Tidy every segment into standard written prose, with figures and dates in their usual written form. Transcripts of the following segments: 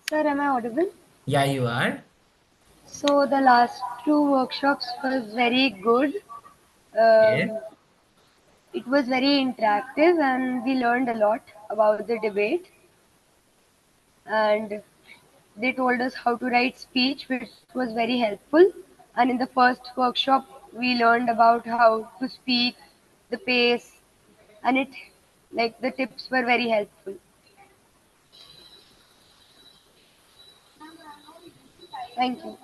Sir, am I audible? Yeah, you are. So the last two workshops was very good. Okay. Um, it was very interactive and we learned a lot about the debate. And they told us how to write speech, which was very helpful. And in the first workshop, we learned about how to speak, the pace, and the tips were very helpful. Thank you.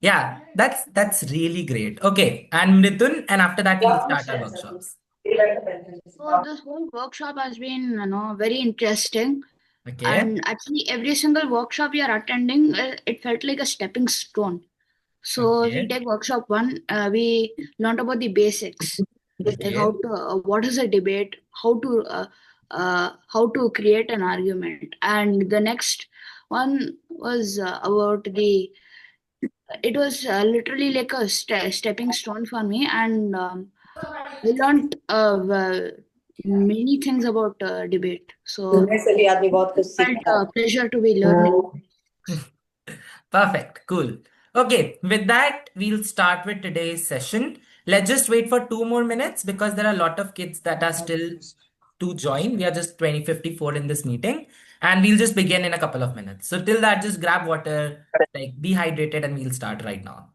Yeah, that's really great. Okay, and Mridun, and after that we'll start our workshops. So this whole workshop has been, very interesting. Okay. And actually, every single workshop we are attending, it felt like a stepping stone. So if we Okay. take workshop one, we learned about the basics, like Okay. how to, what is a debate, how to create an argument, and the next one was about the. It was literally like a stepping stone for me, and I learned many things about debate. So सुनने से भी आदमी बहुत कुछ felt सीखता a pleasure to be है. learning. Perfect. Cool. Okay, with that, we'll start with today's session. Let's just wait for 2 more minutes because there are a lot of kids that are still to join. We are just 2054 in this meeting, and we'll just begin in a couple of minutes. So till that, just grab water, like be hydrated, and we'll start right now.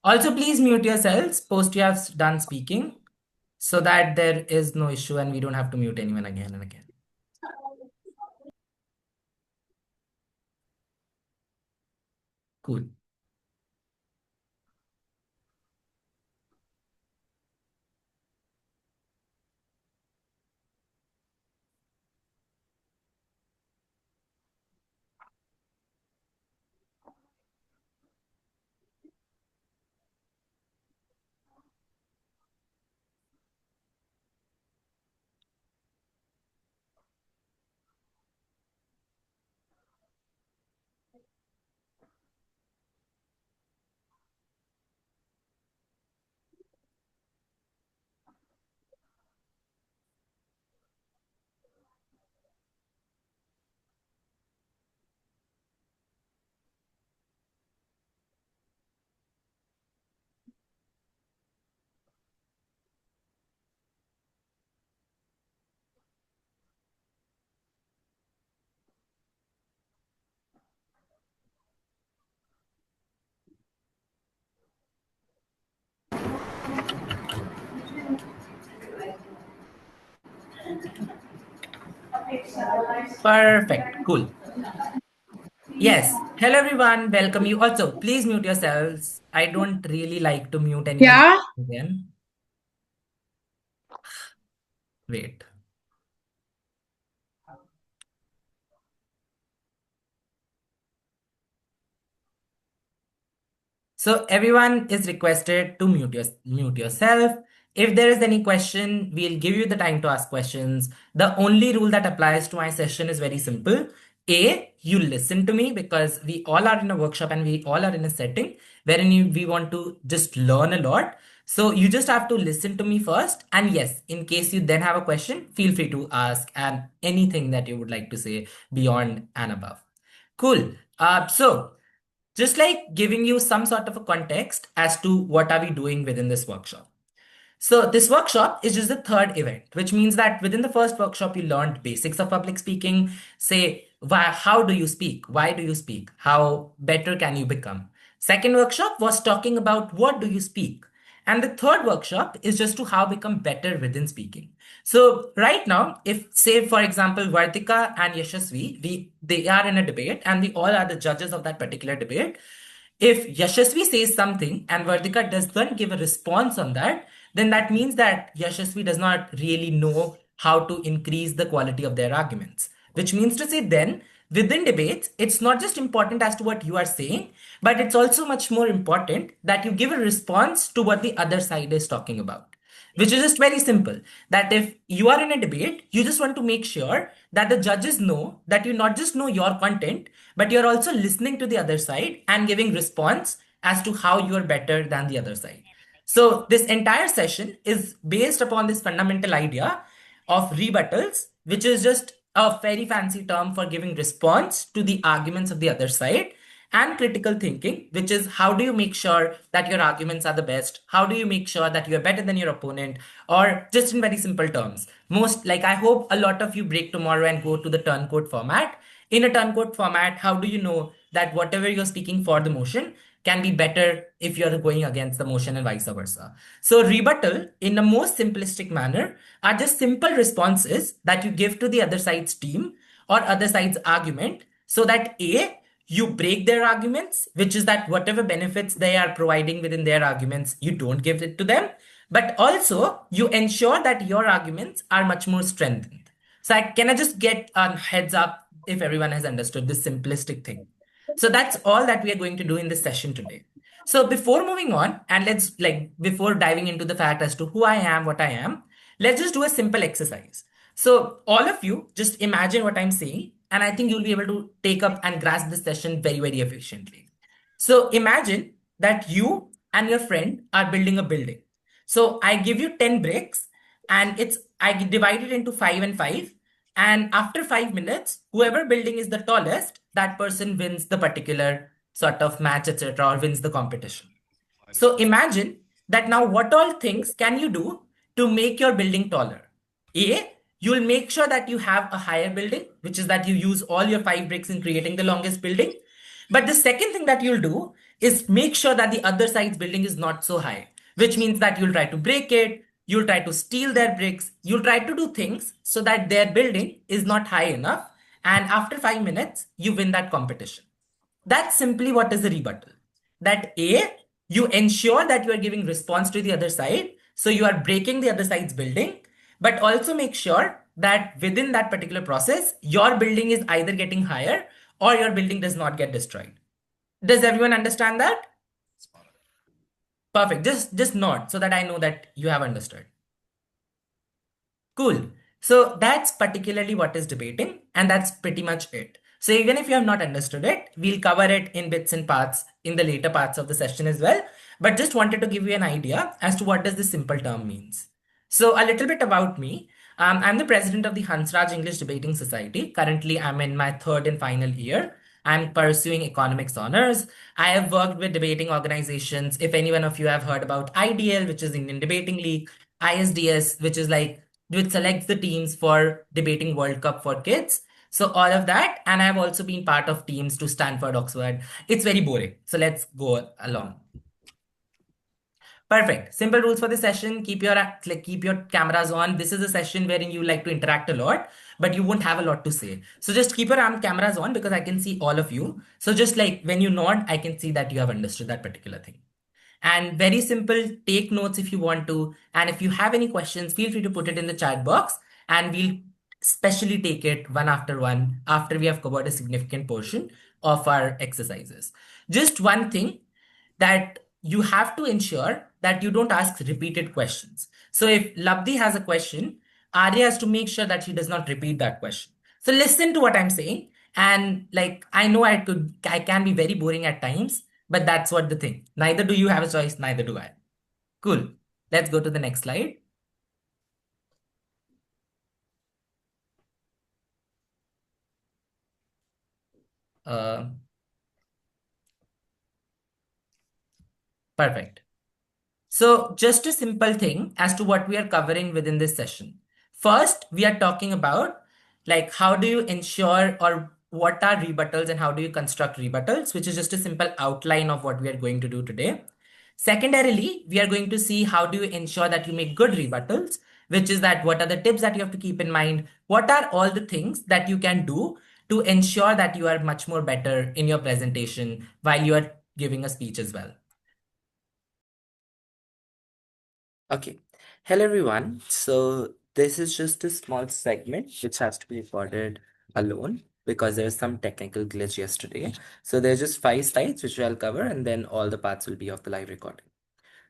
Also, please mute yourselves post you have done speaking so that there is no issue and we don't have to mute anyone again and again. Cool. Perfect. Cool. Yes. Hello, everyone. Welcome you. Also, please mute yourselves. I don't really like to mute anyone Yeah. again. Wait. So everyone is requested to mute yourself. If there is any question, we'll give you the time to ask questions. The only rule that applies to my session is very simple. A, you listen to me because we all are in a workshop and we all are in a setting wherein we want to just learn a lot. So you just have to listen to me first. And yes, in case you then have a question, feel free to ask and anything that you would like to say beyond and above. Cool. So just like giving you some sort of a context as to what are we doing within this workshop. So this workshop is just the third event, which means that within the first workshop, you learned basics of public speaking. Say, how do you speak? Why do you speak? How better can you become? Second workshop was talking about what do you speak? And the third workshop is just to how become better within speaking. So right now, if say, for example, Vardika and Yashasvi, they are in a debate and we all are the judges of that particular debate. If Yashasvi says something and Vardika does not give a response on that, then that means that Yashasvi does not really know how to increase the quality of their arguments. Which means to say then, within debates, it's not just important as to what you are saying, but it's also much more important that you give a response to what the other side is talking about. which is just very simple. That if you are in a debate, you just want to make sure that the judges know that you not just know your content, but you're also listening to the other side and giving response as to how you are better than the other side. So this entire session is based upon this fundamental idea of rebuttals, which is just a very fancy term for giving response to the arguments of the other side, and critical thinking, which is how do you make sure that your arguments are the best? How do you make sure that you're better than your opponent? Or just in very simple terms, most like I hope a lot of you break tomorrow and go to the turncoat format. In a turncoat format, how do you know that whatever you're speaking for the motion can be better if you're going against the motion and vice versa? So, rebuttal in the most simplistic manner are just simple responses that you give to the other side's team or other side's argument so that A, you break their arguments, which is that whatever benefits they are providing within their arguments, you don't give it to them. But also, you ensure that your arguments are much more strengthened. So, can I just get a heads up if everyone has understood this simplistic thing? So, that's all that we are going to do in this session today. So, before moving on, and before diving into the fact as to who I am, what I am, let's just do a simple exercise. So, all of you, just imagine what I'm saying, and I think you'll be able to take up and grasp this session very, very efficiently. So, imagine that you and your friend are building a building. So, I give you 10 bricks, and I divide it into 5 and 5. And after 5 minutes, whoever building is the tallest, that person wins the particular sort of match, etc., or wins the competition. So imagine that now what all things can you do to make your building taller? A, you'll make sure that you have a higher building, which is that you use all your 5 bricks in creating the longest building. But the second thing that you'll do is make sure that the other side's building is not so high, which means that you'll try to break it, you'll try to steal their bricks, you'll try to do things so that their building is not high enough. And after 5 minutes, you win that competition. That's simply what is the rebuttal. That A, you ensure that you are giving response to the other side. So you are breaking the other side's building, but also make sure that within that particular process, your building is either getting higher or your building does not get destroyed. Does everyone understand that? Perfect. Just nod so that I know that you have understood. Cool. So that's particularly what is debating, and that's pretty much it. So even if you have not understood it, we'll cover it in bits and parts in the later parts of the session as well. But just wanted to give you an idea as to what does this simple term means. So a little bit about me. I'm the president of the Hansraj English Debating Society. Currently, I'm in my third and final year. I'm pursuing economics honors. I have worked with debating organizations. If any one of you have heard about IDL, which is Indian Debating League, ISDS, which selects the teams for debating World Cup for kids. So all of that, and I've also been part of teams to Stanford, Oxford. It's very boring. So let's go along. Perfect. Simple rules for the session. Keep your cameras on. This is a session wherein you like to interact a lot, but you won't have a lot to say. So just keep your cameras on because I can see all of you. So just like when you nod, I can see that you have understood that particular thing. And very simple, take notes if you want to. And if you have any questions, feel free to put it in the chat box and we'll specially take it one after one after we have covered a significant portion of our exercises. Just one thing that you have to ensure that you don't ask repeated questions. So if Labdi has a question, Arya has to make sure that she does not repeat that question. So listen to what I'm saying. And like, I know I can be very boring at times, but that's what the thing. Neither do you have a choice, neither do I. Cool. Let's go to the next slide. Perfect. So just a simple thing as to what we are covering within this session. First, we are talking about like how do you ensure or what are rebuttals and how do you construct rebuttals, which is just a simple outline of what we are going to do today. Secondarily, we are going to see how do you ensure that you make good rebuttals, which is that what are the tips that you have to keep in mind? What are all the things that you can do to ensure that you are much more better in your presentation while you are giving a speech as well? Okay. Hello, everyone. So this is just a small segment which has to be recorded alone because there's some technical glitch yesterday. So there's just 5 slides which I'll cover, and then all the parts will be of the live recording.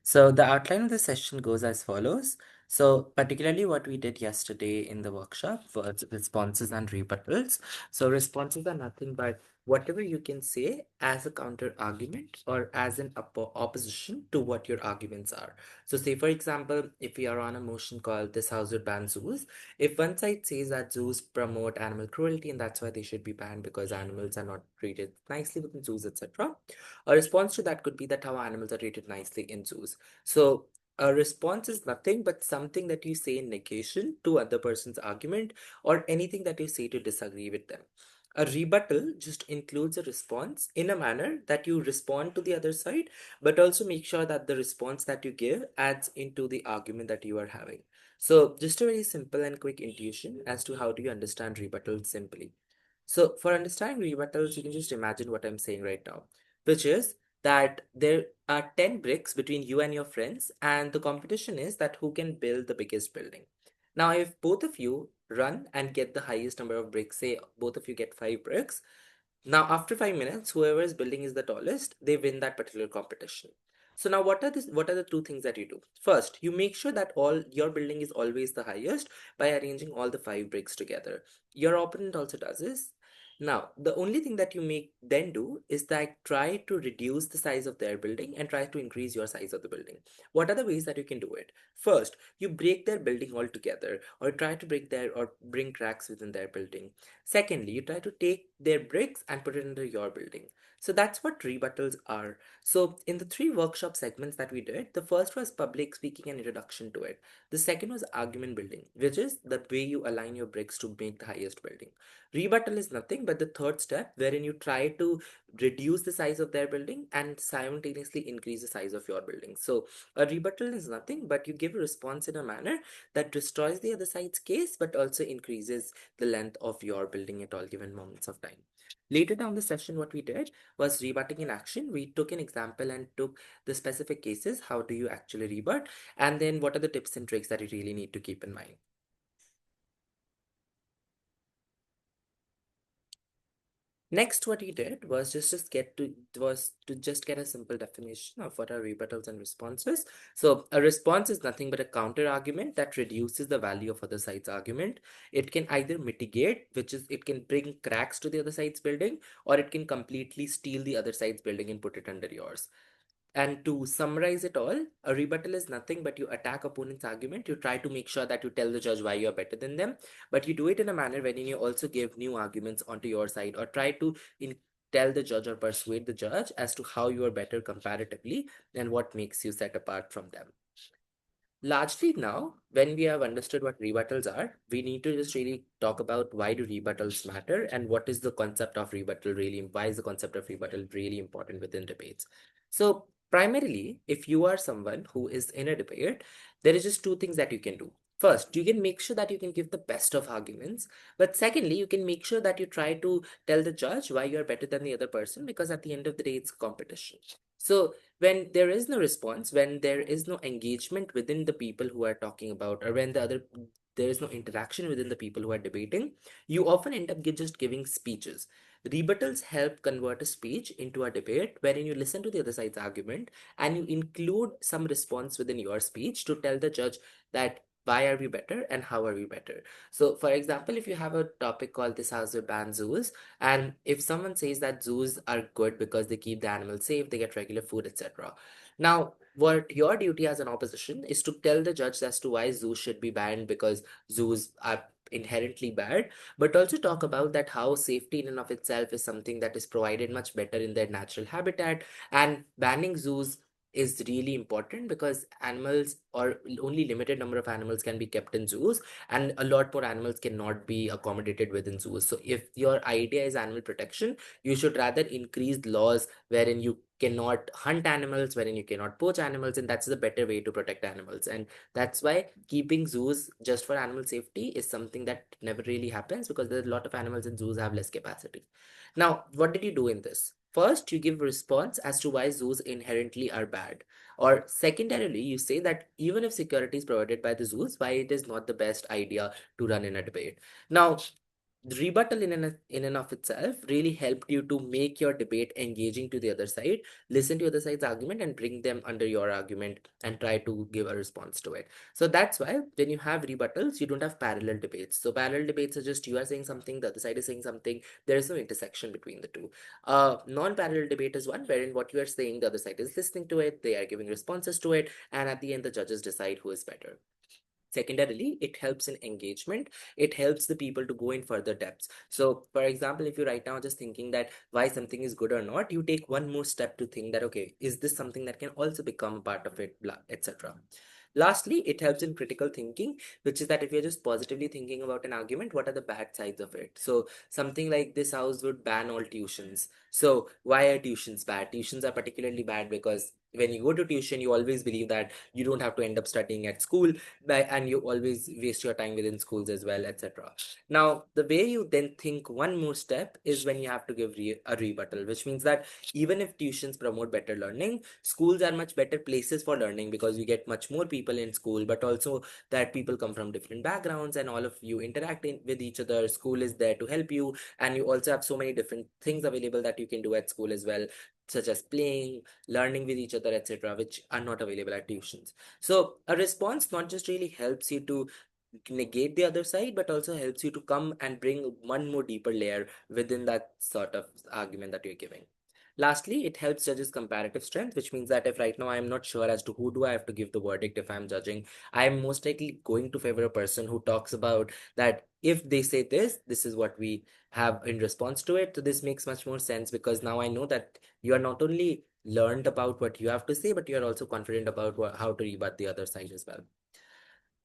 So the outline of the session goes as follows. So, particularly what we did yesterday in the workshop was responses and rebuttals. So, responses are nothing but whatever you can say as a counter argument or as an opposition to what your arguments are. So, say for example, if we are on a motion called this house would ban zoos, if one side says that zoos promote animal cruelty and that's why they should be banned because animals are not treated nicely within zoos, etc., a response to that could be that how animals are treated nicely in zoos. So, a response is nothing but something that you say in negation to other person's argument or anything that you say to disagree with them. A rebuttal just includes a response in a manner that you respond to the other side, but also make sure that the response that you give adds into the argument that you are having. So, just a very simple and quick intuition as to how do you understand rebuttals simply. So, for understanding rebuttals, you can just imagine what I'm saying right now, which is that there are 10 bricks between you and your friends, and the competition is that who can build the biggest building. Now, if both of you run and get the highest number of bricks, say both of you get 5 bricks, now after 5 minutes, whoever's building is the tallest, they win that particular competition. So now what are the two things that you do? First, you make sure that all your building is always the highest by arranging all the 5 bricks together. Your opponent also does this. Now, the only thing that you make then do is that try to reduce the size of their building and try to increase your size of the building. What are the ways that you can do it? First, you break their building altogether or try to break their or bring cracks within their building. Secondly, you try to take their bricks and put it into your building. So that's what rebuttals are. So in the 3 workshop segments that we did, the first was public speaking and introduction to it. The second was argument building, which is the way you align your bricks to make the highest building. Rebuttal is nothing but the third step wherein you try to reduce the size of their building and simultaneously increase the size of your building. So a rebuttal is nothing but you give a response in a manner that destroys the other side's case but also increases the length of your building at all given moments of time. Later down the session, what we did was rebutting in action. We took an example and took the specific cases. How do you actually rebut? And then what are the tips and tricks that you really need to keep in mind? Next, what he did was just get a simple definition of what are rebuttals and responses. So a response is nothing but a counter argument that reduces the value of other side's argument. It can either mitigate, which is it can bring cracks to the other side's building, or it can completely steal the other side's building and put it under yours. And to summarize it all, a rebuttal is nothing but you attack opponent's argument. You try to make sure that you tell the judge why you're better than them, but you do it in a manner wherein you also give new arguments onto your side or try to tell the judge or persuade the judge as to how you are better comparatively and what makes you set apart from them. Largely now, when we have understood what rebuttals are, we need to just really talk about why do rebuttals matter and what is the concept of rebuttal really, why is the concept of rebuttal really important within debates. So primarily, if you are someone who is in a debate, there is just 2 things that you can do. First, you can make sure that you can give the best of arguments. But secondly, you can make sure that you try to tell the judge why you're better than the other person because at the end of the day, it's competition. So when there is no response, when there is no engagement within the people who are talking about, or when there is no interaction within the people who are debating, you often end up just giving speeches. Rebuttals help convert a speech into a debate wherein you listen to the other side's argument and you include some response within your speech to tell the judge that why are we better and how are we better. So for example, if you have a topic called this house will ban zoos, and if someone says that zoos are good because they keep the animals safe, they get regular food, etc. Now, what your duty as an opposition is to tell the judge as to why zoos should be banned because zoos are inherently bad, but also talk about that how safety in and of itself is something that is provided much better in their natural habitat, and banning zoos is really important because animals or only limited number of animals can be kept in zoos and a lot more animals cannot be accommodated within zoos. So if your idea is animal protection, you should rather increase laws wherein you cannot hunt animals, wherein you cannot poach animals, and that's the better way to protect animals. And that's why keeping zoos just for animal safety is something that never really happens because there's a lot of animals in zoos have less capacity. Now, what did you do in this? First, you give a response as to why zoos inherently are bad. Or secondarily, you say that even if security is provided by the zoos, why it is not the best idea to run in a debate. Now, The rebuttal in and of itself really helped you to make your debate engaging to the other side, listen to the other side's argument and bring them under your argument and try to give a response to it. So that's why when you have rebuttals, you don't have parallel debates. So parallel debates are just you are saying something, the other side is saying something, there is no intersection between the two. Non-parallel debate is one wherein what you are saying, the other side is listening to it, they are giving responses to it, and at the end the judges decide who is better. Secondarily, it helps in engagement. It helps the people to go in further depths. So for example, if you right now are just thinking that why something is good or not, you take one more step to think that, okay, is this something that can also become a part of it, blah, etc. Lastly, it helps in critical thinking, which is that if you're just positively thinking about an argument, what are the bad sides of it? So something like this house would ban all tuitions. So why are tuitions bad? Tuitions are particularly bad because when you go to tuition, you always believe that you don't have to end up studying at school, and you always waste your time within schools as well, etc. Now, the way you then think one more step is when you have to give a rebuttal, which means that even if tuitions promote better learning, schools are much better places for learning because you get much more people in school, but also that people come from different backgrounds and all of you interacting with each other. School is there to help you, and you also have so many different things available that you can do at school as well, such as playing, learning with each other, etc., which are not available at tuitions. So a response not just really helps you to negate the other side, but also helps you to come and bring one more deeper layer within that sort of argument that you're giving. Lastly, it helps judges comparative strength, which means that if right now I'm not sure as to who do I have to give the verdict if I'm judging, I'm most likely going to favor a person who talks about that if they say this, this is what we have in response to it. So this makes much more sense because now I know that you are not only learned about what you have to say, but you are also confident about how to rebut the other side as well.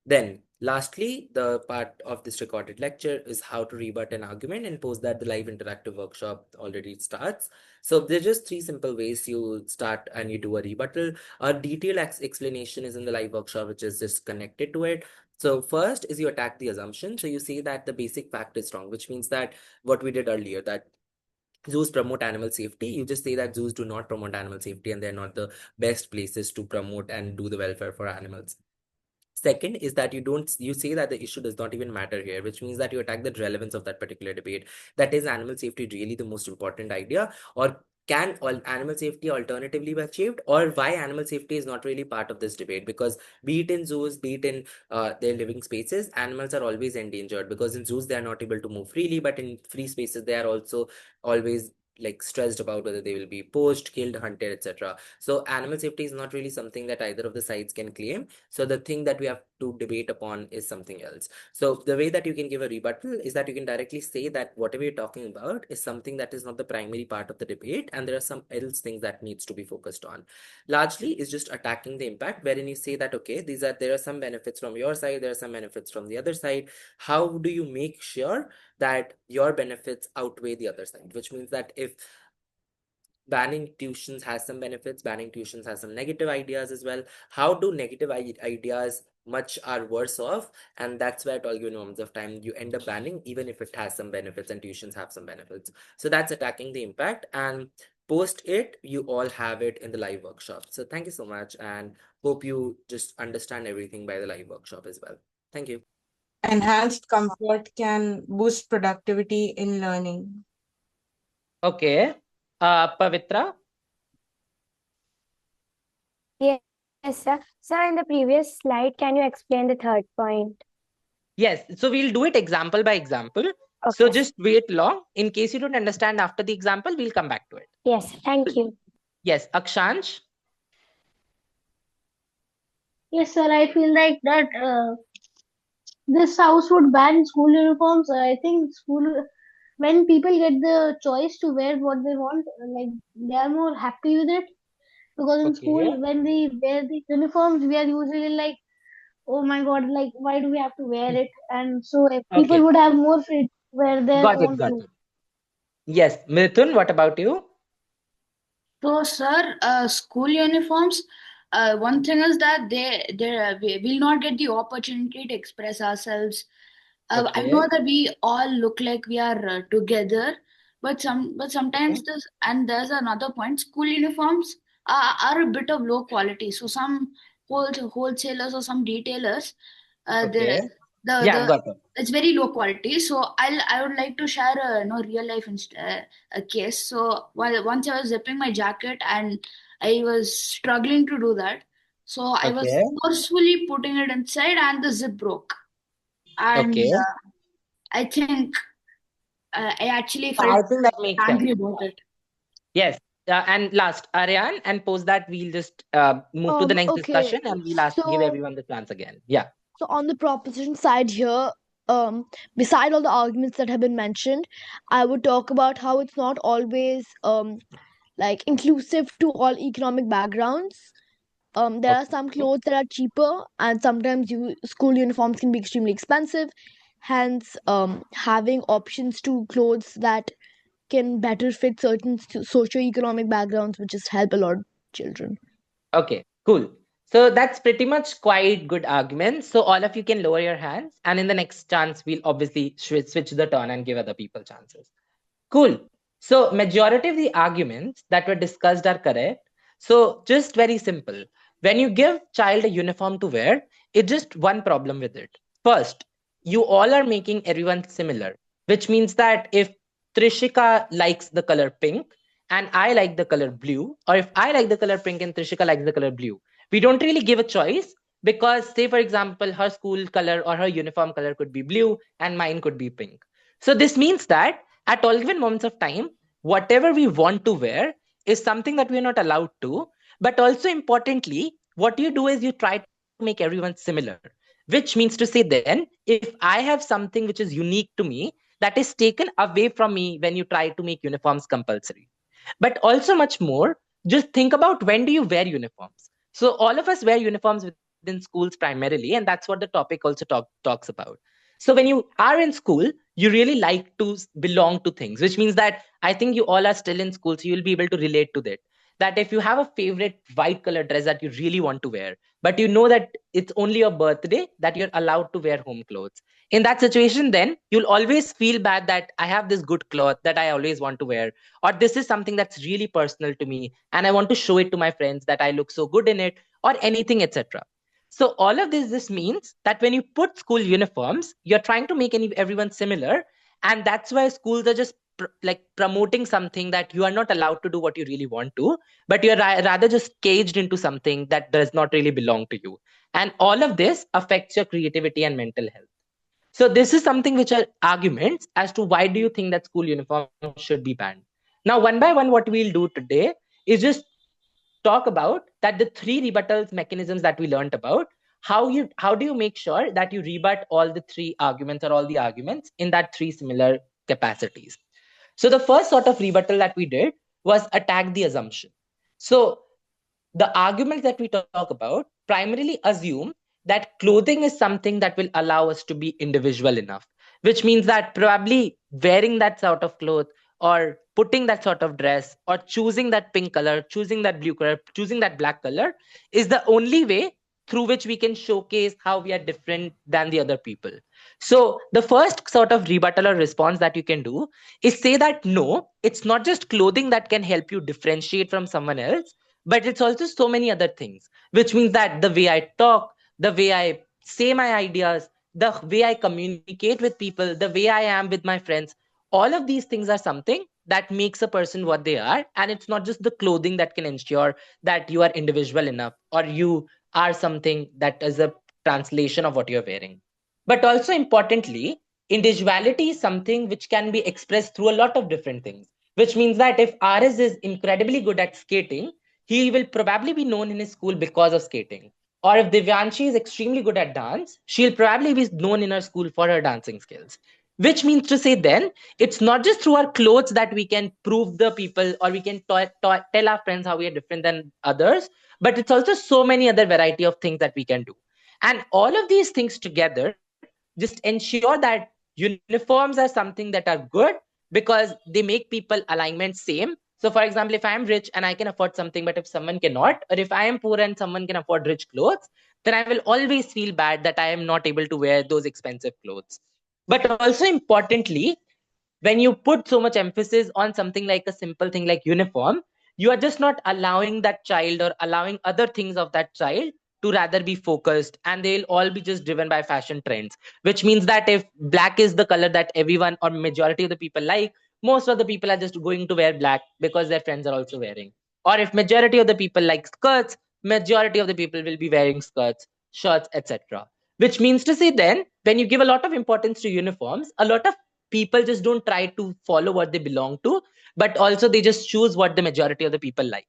Then, lastly, the part of this recorded lecture is how to rebut an argument, and post that the live interactive workshop already starts. So there's just three simple ways you start and you do a rebuttal. A detailed explanation is in the live workshop, which is just connected to it. So first is you attack the assumption. So you say that the basic fact is wrong, which means that what we did earlier, that zoos promote animal safety. You just say that zoos do not promote animal safety and they're not the best places to promote and do the welfare for animals. Second is that you say that the issue does not even matter here, which means that you attack the relevance of that particular debate. That is animal safety really the most important idea, or can all animal safety alternatively be achieved, or why animal safety is not really part of this debate? Because be it in zoos, be it in their living spaces, animals are always endangered because in zoos they are not able to move freely, but in free spaces they are also always like stressed about whether they will be poached, killed, hunted, etc. So animal safety is not really something that either of the sides can claim. So the thing that we have to debate upon is something else. So the way that you can give a rebuttal is that you can directly say that whatever you're talking about is something that is not the primary part of the debate, and there are some else things that needs to be focused on. Largely is just attacking the impact, wherein you say that okay, there are some benefits from your side, there are some benefits from the other side. How do you make sure that your benefits outweigh the other side? Which means that if banning tuitions has some benefits, banning tuitions has some negative ideas as well. How do negative ideas much are worse off? And that's where at all given moments of time you end up banning, even if it has some benefits and tuitions have some benefits. So that's attacking the impact. And post it, you all have it in the live workshop. So thank you so much, and hope you just understand everything by the live workshop as well. Thank you. Enhanced comfort can boost productivity in learning. Okay. Pavitra? Yes, sir. Sir, in the previous slide, can you explain the third point? Yes, so we'll do it example by example. So Okay. just wait long. In case you don't understand after the example, we'll come back to it. Yes, thank you. Yes, Akshansh. Yes, sir. I feel like that this house would ban school uniforms. I think school, when people get the choice to wear what they want, like they are more happy with it. Because in Okay. school, when we wear the uniforms, we are usually like, oh my God, like why do we have to wear it? And so if people Okay. would have more freedom to wear their Got it. own Got clothes. it. Yes, Mithun, what about you? So, sir, school uniforms. One thing is that we will not get the opportunity to express ourselves. I Okay. know that we all look like we are together, but Okay. sometimes there's another point. School uniforms are a bit of low quality. So some wholesalers or some retailers, Okay. Yeah, got it. It's very low quality. So I would like to share a real life a case. So while once I was zipping my jacket and I was struggling to do that, so I was Okay. forcefully putting it inside and the zip broke. And Okay. I think I actually I felt think that makes sense. angry about it. Yes. And last, Aryan, and post that we'll just move to the next Okay. discussion and we'll give So, everyone the chance again. Yeah. so on the proposition side here, beside all the arguments that have been mentioned, I would talk about how it's not always like inclusive to all economic backgrounds. There are some Okay. clothes that are cheaper, and sometimes school uniforms can be extremely expensive. Hence, having options to clothes that can better fit certain socio-economic backgrounds, which just help a lot of children. Okay, cool. So that's pretty much quite good arguments. So all of you can lower your hands, and in the next chance, we'll obviously switch the turn and give other people chances. Cool. So majority of the arguments that were discussed are correct. So just very simple. When you give child a uniform to wear, it's just one problem with it. First, you all are making everyone similar, which means that if Trishika likes the color pink and I like the color blue, or if I like the color pink and Trishika likes the color blue, we don't really give a choice because, say, for example, her school color or her uniform color could be blue and mine could be pink. So this means that at all given moments of time, whatever we want to wear is something that we're not allowed to. But also importantly, what you do is you try to make everyone similar, which means to say then, if I have something which is unique to me, that is taken away from me when you try to make uniforms compulsory. But also much more, just think about when do you wear uniforms. So all of us wear uniforms within schools primarily, and that's what the topic also talks about. So when you are in school, you really like to belong to things, which means that I think you all are still in school, so you'll be able to relate to that. That if you have a favorite white color dress that you really want to wear, but you know that it's only your birthday that you're allowed to wear home clothes. In that situation, then you'll always feel bad that I have this good cloth that I always want to wear, or this is something that's really personal to me and I want to show it to my friends that I look so good in it, or anything, etc. So all of this means that when you put school uniforms, you're trying to make everyone similar, and that's why schools are just like promoting something that you are not allowed to do what you really want to, but you're rather just caged into something that does not really belong to you. And all of this affects your creativity and mental health. So this is something which are arguments as to why do you think that school uniform should be banned. Now, one by one, what we'll do today is just talk about that the three rebuttals mechanisms that we learned about, how do you make sure that you rebut all the three arguments or all the arguments in that three similar capacities. So the first sort of rebuttal that we did was attack the assumption. So the arguments that we talk about primarily assume that clothing is something that will allow us to be individual enough, which means that probably wearing that sort of cloth or putting that sort of dress or choosing that pink color, choosing that blue color, choosing that black color is the only way through which we can showcase how we are different than the other people. So the first sort of rebuttal or response that you can do is say that no, it's not just clothing that can help you differentiate from someone else, but it's also so many other things, which means that the way I talk, the way I say my ideas, the way I communicate with people, the way I am with my friends, all of these things are something that makes a person what they are. And it's not just the clothing that can ensure that you are individual enough or you are something that is a translation of what you're wearing. But also importantly, individuality is something which can be expressed through a lot of different things, which means that if RS is incredibly good at skating, he will probably be known in his school because of skating. Or if Divyanshi is extremely good at dance, she'll probably be known in her school for her dancing skills. Which means to say then, it's not just through our clothes that we can prove the people or we can tell our friends how we are different than others, but it's also so many other variety of things that we can do. And all of these things together just ensure that uniforms are something that are good because they make people alignment same. So for example, if I am rich and I can afford something, but if someone cannot, or if I am poor and someone can afford rich clothes, then I will always feel bad that I am not able to wear those expensive clothes. But also importantly, when you put so much emphasis on something like a simple thing like uniform, you are just not allowing that child or allowing other things of that child to rather be focused, and they'll all be just driven by fashion trends, which means that if black is the color that everyone or majority of the people like, most of the people are just going to wear black because their friends are also wearing. Or if majority of the people like skirts, majority of the people will be wearing skirts, shirts, etc. Which means to say, then when you give a lot of importance to uniforms, a lot of people just don't try to follow what they belong to, but also they just choose what the majority of the people like.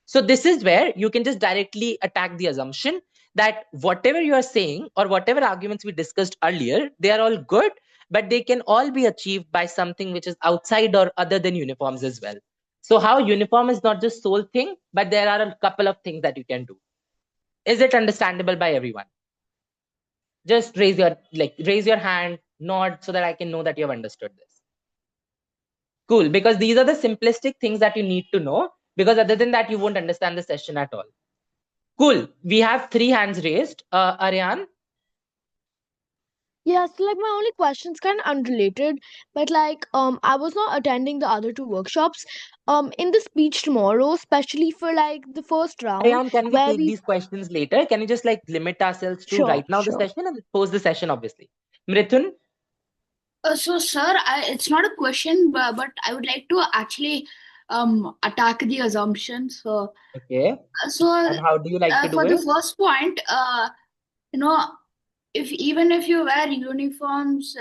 So this is where you can just directly attack the assumption that whatever you are saying or whatever arguments we discussed earlier, they are all good, but they can all be achieved by something which is outside or other than uniforms as well. So how uniform is not just sole thing, but there are a couple of things that you can do. Is it understandable by everyone? Just raise your hand, nod, so that I can know that you have understood this. Cool, because these are the simplistic things that you need to know, because other than that, you won't understand the session at all. Cool. We have 3 hands raised. Aryan? Yeah, so like my only question's kind of unrelated, but like I was not attending the other two workshops. In the speech tomorrow, especially for like the first round Aryan, can we where take we these questions later? Can you just like limit ourselves to sure, right now the sure. session and pose the session, obviously? Mrithun? So, sir, it's not a question, but I would like to actually attack the assumption. So, Okay. so And how do you like to do for the it? first point, you know, if even if you wear uniforms,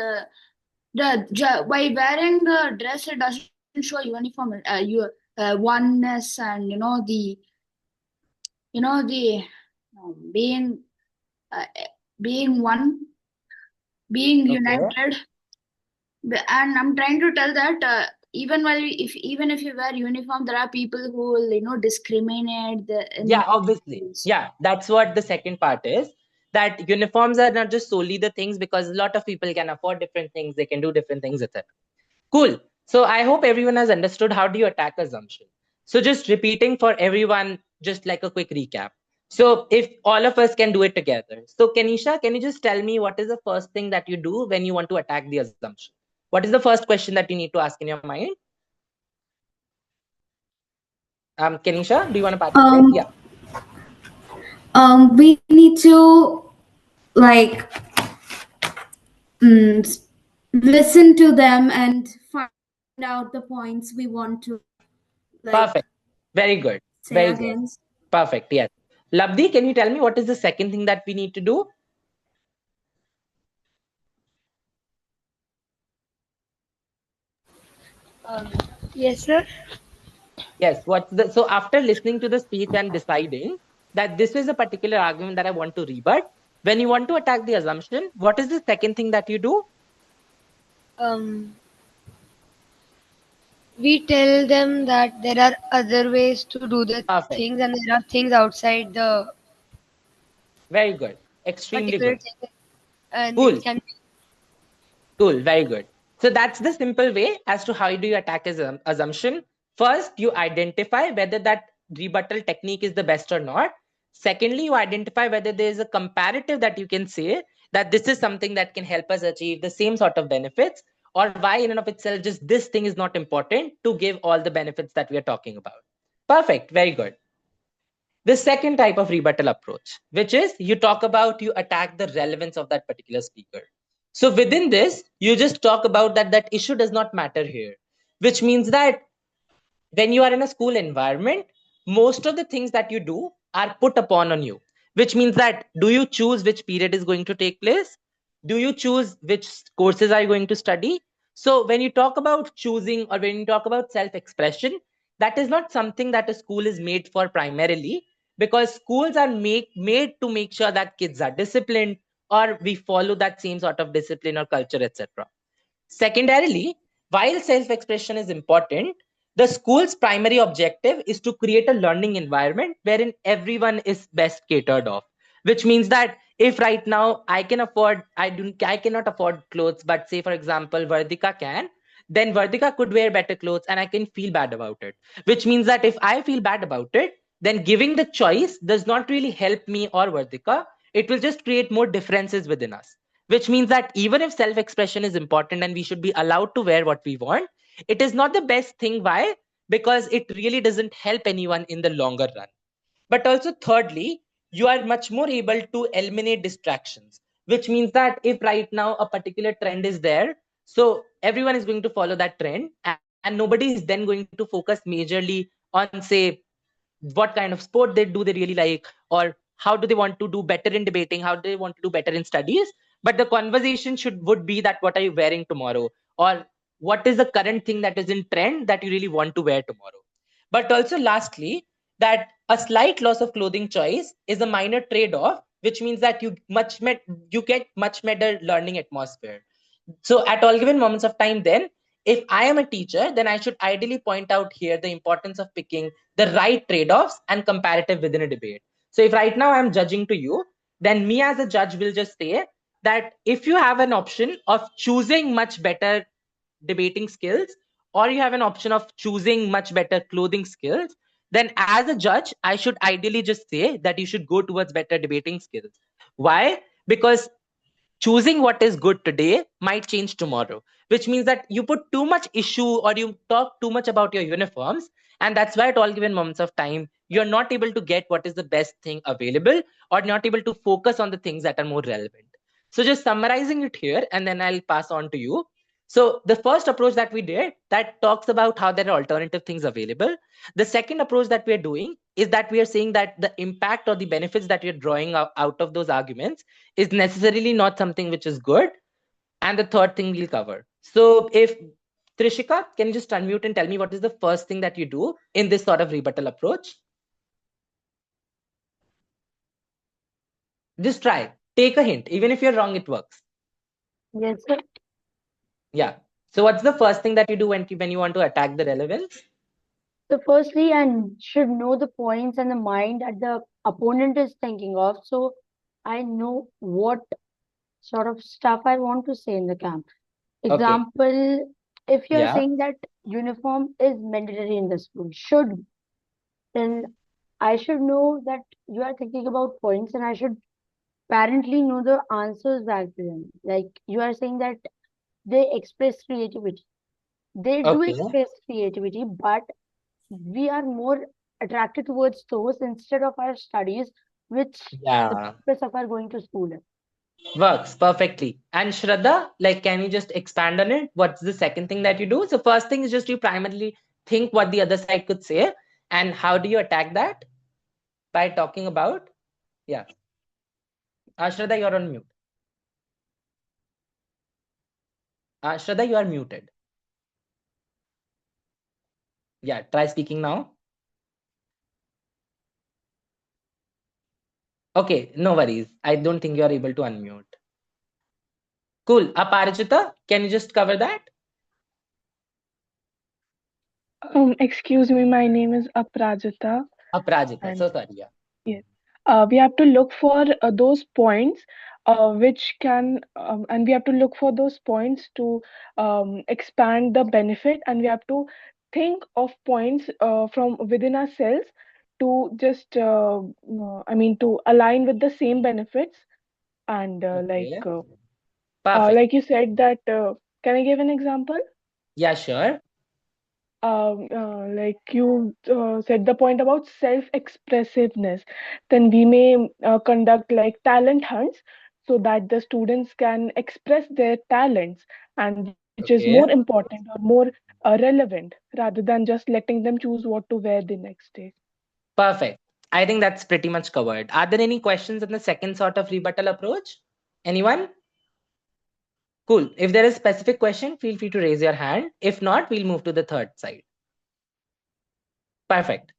by wearing the dress, it doesn't show uniform. Your oneness and the being uh, being one, being Okay. united. And I'm trying to tell that even if you wear uniform, there are people who will discriminate in Yeah, obviously. schools. Yeah, that's what the second part is. That uniforms are not just solely the things, because a lot of people can afford different things, they can do different things, etc. Cool. So I hope everyone has understood how do you attack assumption. So just repeating for everyone, just like a quick recap. So if all of us can do it together. So Kenisha, can you just tell me what is the first thing that you do when you want to attack the assumption? What is the first question that you need to ask in your mind? Kenisha, do you want to participate? Um, Yeah. we need to like mm, s- listen to them and find out the points we want to like Perfect. Very good. say Very good. against. Perfect. Yes. Labdi, can you tell me what is the second thing that we need to do? Yes, sir. Yes. What's the so after listening to the speech and deciding that this is a particular argument that I want to rebut, when you want to attack the assumption, what is the second thing that you do? Um, we tell them that there are other ways to do the Perfect. things, and there are things outside the Very good. Extremely particular good. thing, and it Cool. can be. Cool. Very good. So that's the simple way as to how do you attack assumption. First, you identify whether that rebuttal technique is the best or not. Secondly, you identify whether there is a comparative that you can say that this is something that can help us achieve the same sort of benefits, or why in and of itself just this thing is not important to give all the benefits that we are talking about. Perfect. Very good. The second type of rebuttal approach, which is you talk about, you attack the relevance of that particular speaker. So within this, you just talk about that issue does not matter here, which means that when you are in a school environment, most of the things that you do are put upon on you, which means that do you choose which period is going to take place? Do you choose which courses are you going to study? So when you talk about choosing or when you talk about self-expression, that is not something that a school is made for primarily, because schools are made to make sure that kids are disciplined or we follow that same sort of discipline or culture, etc. Secondarily, while self expression is important, the school's primary objective is to create a learning environment wherein everyone is best catered off. Which means that if right now I cannot afford clothes, but say for example Vardika can, then Vardika could wear better clothes and I can feel bad about it. Which means that if I feel bad about it, then giving the choice does not really help me or Vardika. It will just create more differences within us, which means that even if self expression is important and we should be allowed to wear what we want, it is not the best thing. Why? Because it really doesn't help anyone in the longer run. But also thirdly, you are much more able to eliminate distractions, which means that if right now a particular trend is there, so everyone is going to follow that trend, and nobody is then going to focus majorly on, say, what kind of sport they really like, or how do they want to do better in debating, how do they want to do better in studies. But the conversation would be that what are you wearing tomorrow, or what is the current thing that is in trend that you really want to wear tomorrow. But also lastly, that a slight loss of clothing choice is a minor trade-off, which means that you get much better learning atmosphere. So at all given moments of time, then if I am a teacher, then I should ideally point out here the importance of picking the right trade-offs and comparative within a debate. So if right now I'm judging to you, then me as a judge will just say that if you have an option of choosing much better debating skills, or you have an option of choosing much better clothing skills, then as a judge, I should ideally just say that you should go towards better debating skills. Why? Because choosing what is good today might change tomorrow, which means that you put too much issue or you talk too much about your uniforms, and that's why at all given moments of time you're not able to get what is the best thing available, or not able to focus on the things that are more relevant. So just summarizing it here, and then I'll pass on to you. So the first approach that we did, that talks about how there are alternative things available. The second approach that we're doing is that we are saying that the impact or the benefits that we're drawing out of those arguments is necessarily not something which is good. And the third thing we'll cover. So if Trishika, can you just unmute and tell me what is the first thing that you do in this sort of rebuttal approach? Just try. Take a hint. Even if you're wrong, it works. Yes, sir. Yeah. So what's the first thing that you do when you want to attack the relevance? So firstly, I should know the points and the mind that the opponent is thinking of, so I know what sort of stuff I want to say in the camp. Okay. Example, if you're Yeah. saying that uniform is mandatory in the school, then I should know that you are thinking about points, and I should apparently know the answers back to them. Like you are saying that they express creativity. They do Okay. express creativity, but we are more attracted towards those instead of our studies, which the Yeah. purpose of our going to school is. Works perfectly. And Shraddha, like, can you just expand on it? What's the second thing that you do? So first thing is just you primarily think what the other side could say, and how do you attack that? By talking about, yeah. Shraddha, you're on mute. Shraddha, you are muted. Yeah, try speaking now. Okay, no worries. I don't think you're able to unmute. Cool. Aparajita, can you just cover that? Excuse me, my name is Aprajita, Aparajita, so and sorry. Yeah. yes, we have to look for those points which can, and we have to look for those points to expand the benefit, and we have to think of points from within ourselves to just, to align with the same benefits, and Okay. Perfect. like you said that, can I give an example? Yeah, sure. Like you said the point about self-expressiveness, then we may conduct like talent hunts so that the students can express their talents, and which is more Okay. important or more relevant rather than just letting them choose what to wear the next day. Perfect. I think that's pretty much covered. Are there any questions on the second sort of rebuttal approach? Anyone? Cool. If there is a specific question, feel free to raise your hand. If not, we'll move to the third side. Perfect.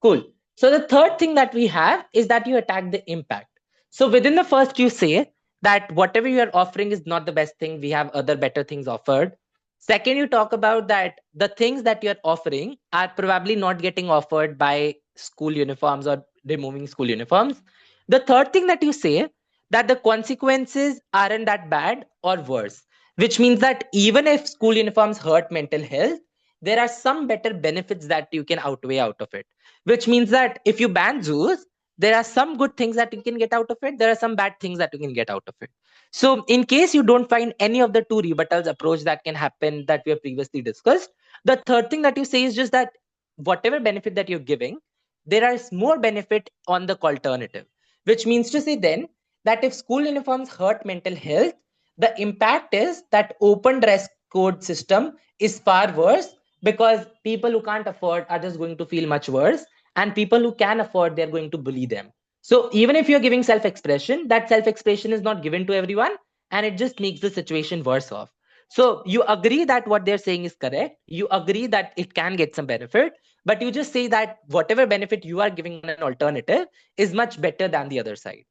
Cool. So the third thing that we have is that you attack the impact. So within the first, you say that whatever you are offering is not the best thing. We have other better things offered. Second, you talk about that the things that you're offering are probably not getting offered by school uniforms or removing school uniforms. The third thing that you say that the consequences aren't that bad or worse, which means that even if school uniforms hurt mental health, there are some better benefits that you can outweigh out of it, which means that if you ban zoos, there are some good things that you can get out of it. There are some bad things that you can get out of it. So in case you don't find any of the two rebuttals approach that can happen that we have previously discussed, the third thing that you say is just that whatever benefit that you're giving, there is more benefit on the alternative, which means to say then that if school uniforms hurt mental health, the impact is that open dress code system is far worse, because people who can't afford are just going to feel much worse, and people who can afford, they're going to bully them. So even if you're giving self-expression, that self-expression is not given to everyone, and it just makes the situation worse off. So you agree that what they're saying is correct. You agree that it can get some benefit, but you just say that whatever benefit you are giving on an alternative is much better than the other side.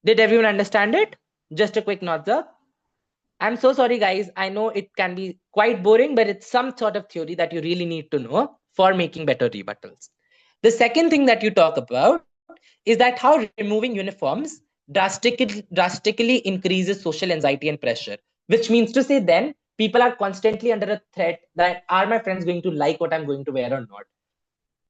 Did everyone understand it? Just a quick nod up. I'm so sorry, guys. I know it can be quite boring, but it's some sort of theory that you really need to know for making better rebuttals. The second thing that you talk about is that how removing uniforms drastically increases social anxiety and pressure, which means to say then people are constantly under a threat that are my friends going to like what I'm going to wear or not?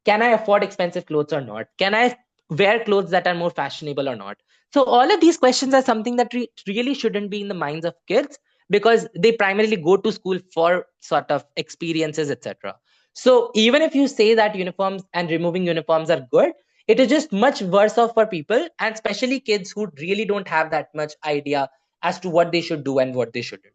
Can I afford expensive clothes or not? Can I wear clothes that are more fashionable or not? So all of these questions are something that really shouldn't be in the minds of kids, because they primarily go to school for sort of experiences, etc. So even if you say that uniforms and removing uniforms are good, it is just much worse off for people, and especially kids who really don't have that much idea as to what they should do and what they shouldn't.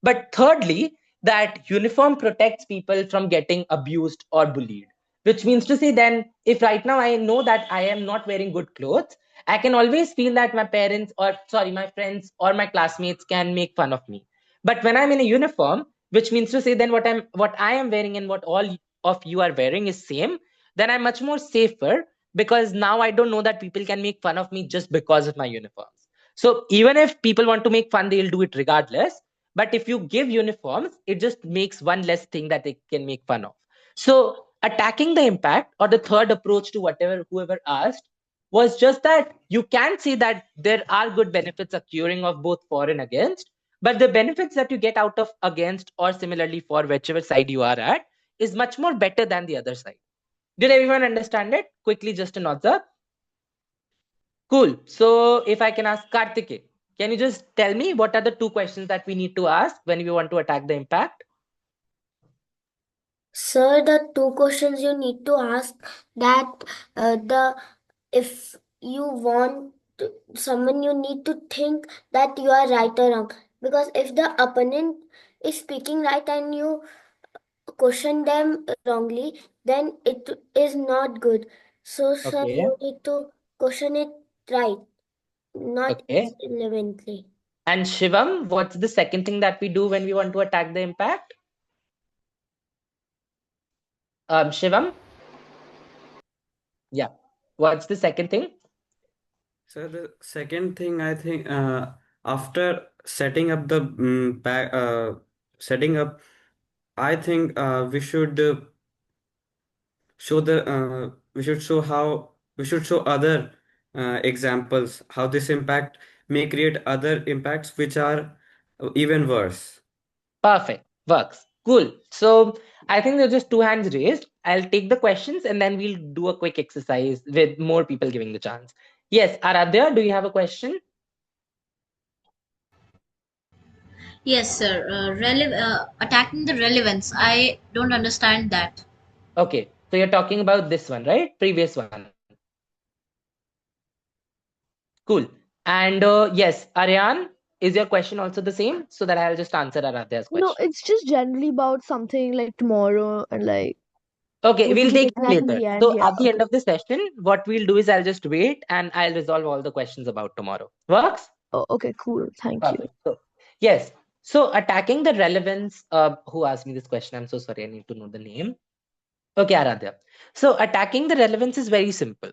But thirdly, that uniform protects people from getting abused or bullied, which means to say then if right now I know that I am not wearing good clothes, I can always feel that my parents, or sorry, my friends or my classmates can make fun of me. But when I'm in a uniform, which means to say then what I am wearing and what all of you are wearing is same, then I'm much more safer, because now I don't know that people can make fun of me just because of my uniforms. So even if people want to make fun, they'll do it regardless. But if you give uniforms, it just makes one less thing that they can make fun of. So attacking the impact, or the third approach to whatever whoever asked, was just that you can see that there are good benefits occurring of both for and against, but the benefits that you get out of against, or similarly for whichever side you are at, is much more better than the other side. Did everyone understand it? Quickly, just a nod up. Cool. So if I can ask Kartike, can you just tell me what are the two questions that we need to ask when we want to attack the impact? Sir, the two questions you need to ask, that the if you want someone, you need to think that you are right or wrong, because if the opponent is speaking right and you question them wrongly, then it is not good. So sir, Okay. you need to question it right, not Okay. irrelevantly. And Shivam, what's the second thing that we do when we want to attack the impact? Shivam? Yeah. What's the second thing? So the second thing, I think, after setting up the setting up, I think we should show how we should show other examples how this impact may create other impacts which are even worse. Perfect. Works. Cool. So I think there's just two hands raised. I'll take the questions and then we'll do a quick exercise with more people giving the chance. Yes, Aradhya, do you have a question? Yes, sir. Attacking the relevance. I don't understand that. Okay. So you're talking about this one, right? Previous one. Cool. And yes, Aryan, is your question also the same? So that I'll just answer Aradhya's No, question. it's just generally about something like tomorrow and like Okay, what we'll would be take the that class in later. the end. So Yeah, at the end okay. of the session, what we'll do is I'll just wait and I'll resolve all the questions about tomorrow. Works? Oh, okay, cool. Thank you. Perfect. So yes. So attacking the relevance, who asked me this question? I'm so sorry, I need to know the name. Okay, Aradhya. So attacking the relevance is very simple.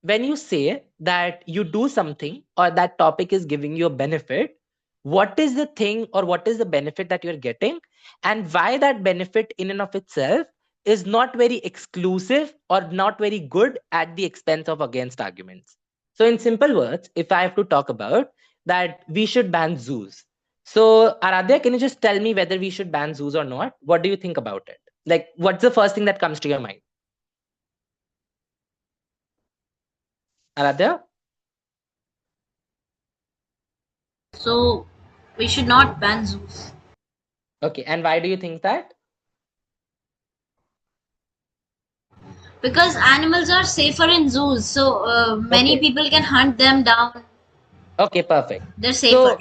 When you say that you do something or that topic is giving you a benefit, what is the thing or what is the benefit that you're getting, and why that benefit in and of itself is not very exclusive or not very good at the expense of against arguments. So in simple words, if I have to talk about that, we should ban zoos. So Aradhya, can you just tell me whether we should ban zoos or not? What do you think about it? Like, what's the first thing that comes to your mind? Aradhya? So we should not ban zoos. Okay, and why do you think that? Because animals are safer in zoos, so many Okay. people can hunt them down. Okay, perfect. They're safer. So,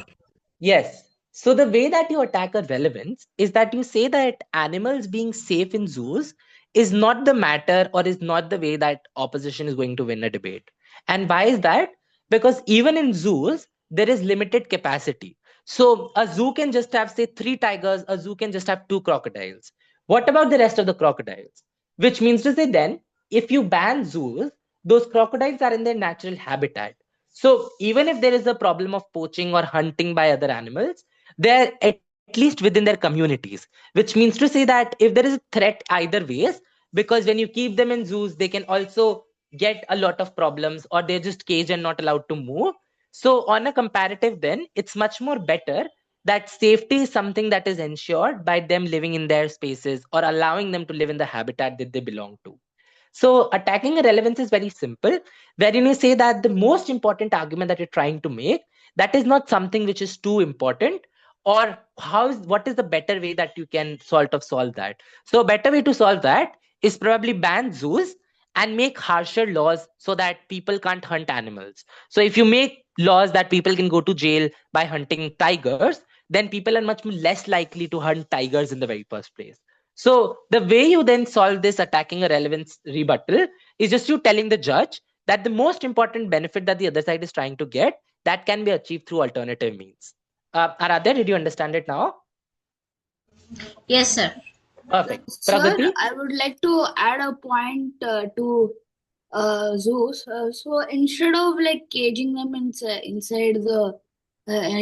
yes. So the way that you attack a relevance is that you say that animals being safe in zoos is not the matter or is not the way that opposition is going to win a debate. And why is that? Because even in zoos, there is limited capacity. So a zoo can just have, say, 3 tigers, a zoo can just have 2 crocodiles. What about the rest of the crocodiles? Which means to say then, if you ban zoos, those crocodiles are in their natural habitat. So even if there is a problem of poaching or hunting by other animals, they're at least within their communities, which means to say that if there is a threat either ways, because when you keep them in zoos, they can also get a lot of problems or they're just caged and not allowed to move. So on a comparative, then it's much more better that safety is something that is ensured by them living in their spaces or allowing them to live in the habitat that they belong to. So attacking a relevance is very simple, wherein you say that the most important argument that you're trying to make, that is not something which is too important, or what is the better way that you can sort of solve that. So a better way to solve that is probably ban zoos and make harsher laws so that people can't hunt animals. So if you make laws that people can go to jail by hunting tigers, then people are much less likely to hunt tigers in the very first place. So the way you then solve this attacking a relevance rebuttal is just you telling the judge that the most important benefit that the other side is trying to get, that can be achieved through alternative means. Aradhya, did you understand it now? Yes, sir. Perfect. Sir, Pragati? I would like to add a point to zoos. So instead of like caging them inside the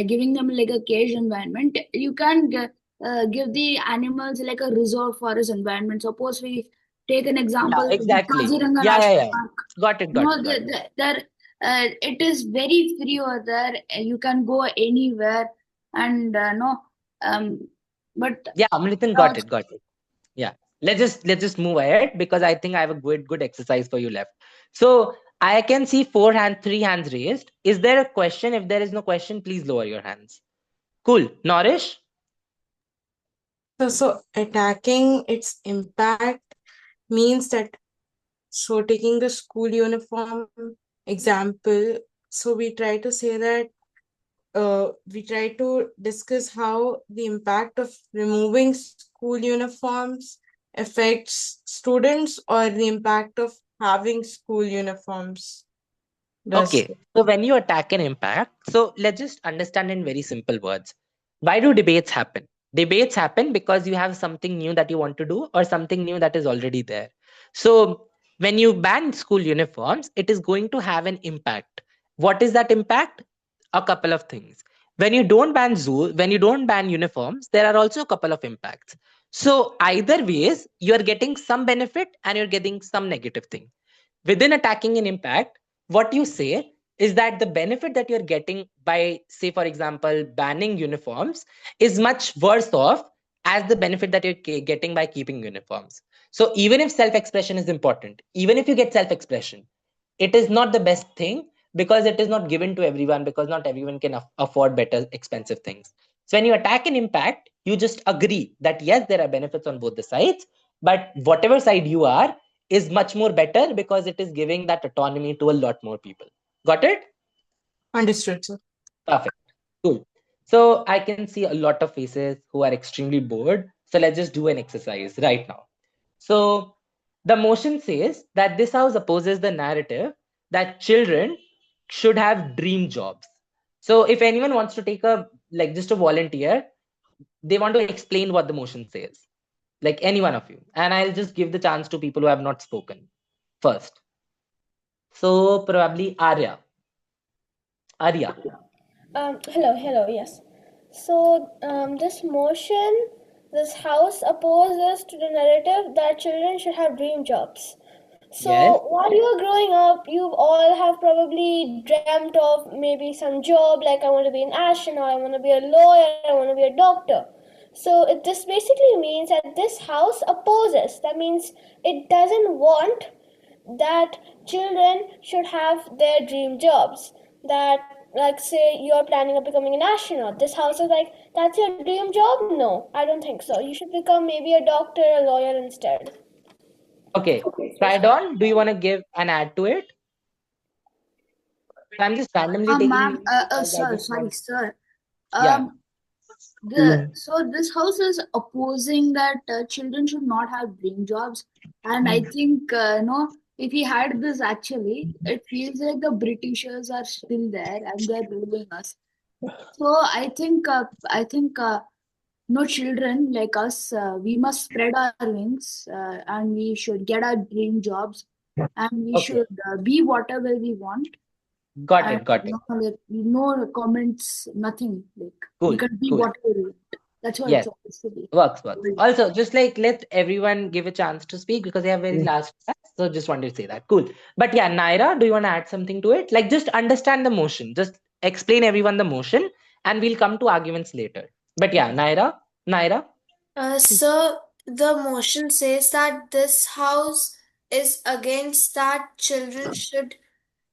giving them like a cage environment, you can give the animals like a reserve forest environment. Suppose we take an Yeah, example, the exactly. Kaziranga Yeah, yeah, National yeah. Park. Got it, got it, got it. There it is very free over there. You can go anywhere, and no, um, but Yeah, Amritan uh, got it, got it. Yeah. Let's just move ahead because I think I have a good exercise for you left. So I can see 4 hands, 3 hands raised. Is there a question? If there is no question, please lower your hands. Cool. Norish? So attacking its impact means that, so taking the school uniform example, so we try to say that we try to discuss how the impact of removing school uniforms affects students or the impact of having school uniforms does. Okay, so when you attack an impact, so let's just understand in very simple words. Why do debates happen? Debates happen because you have something new that you want to do or something new that is already there. So when you ban school uniforms, it is going to have an impact. What is that impact? A couple of things. When you don't ban uniforms, there are also a couple of impacts. So either ways, you are getting some benefit and you're getting some negative thing. Within attacking an impact, what you say is that the benefit that you're getting by, say, for example, banning uniforms is much worse off as the benefit that you're getting by keeping uniforms. So even if self-expression is important, even if you get self-expression, it is not the best thing because it is not given to everyone, because not everyone can afford better expensive things. So when you attack an impact, you just agree that yes, there are benefits on both the sides, but whatever side you are is much more better because it is giving that autonomy to a lot more people. Got it? Understood, sir. Perfect. Cool. So I can see a lot of faces who are extremely bored. So let's just do an exercise right now. So the motion says that this house opposes the narrative that children should have dream jobs. So if anyone wants to take just a volunteer, they want to explain what the motion says, like any one of you. And I'll just give the chance to people who have not spoken first. So probably Arya. Arya. Hello, yes. So, this house opposes to the narrative that children should have dream jobs. Yes. So, while you were growing up, you all have probably dreamt of maybe some job like I want to be an astronaut, I want to be a lawyer, I want to be a doctor. So, this basically means that this house opposes. That means it doesn't want that children should have their dream jobs. That, like, say you're planning on becoming an astronaut, this house is like, that's your dream job? No, I don't think so. You should become maybe a doctor, a lawyer instead. Okay. Tridon, do you want to give an add to it? I'm just randomly Ma'am, taking I sir, just sorry, want. sir. Yeah. So this house is opposing that children should not have dream jobs, and I think if he had this actually, it feels like the Britishers are still there and they're ruling us. So I think no children like us. We must spread our wings, and we should get our dream jobs, and we Okay. should be whatever we want, Got and it. Got it. no comments, nothing. Like we Cool. can be Cool. whatever we want. That's what it's Yes. supposed to be. Works. Also, just like let everyone give a chance to speak because they have very last class. So just wanted to say that. Cool. But yeah, Naira, do you want to add something to it? Like just understand the motion. Just explain everyone the motion and we'll come to arguments later. But yeah, Naira. So the motion says that this house is against that children should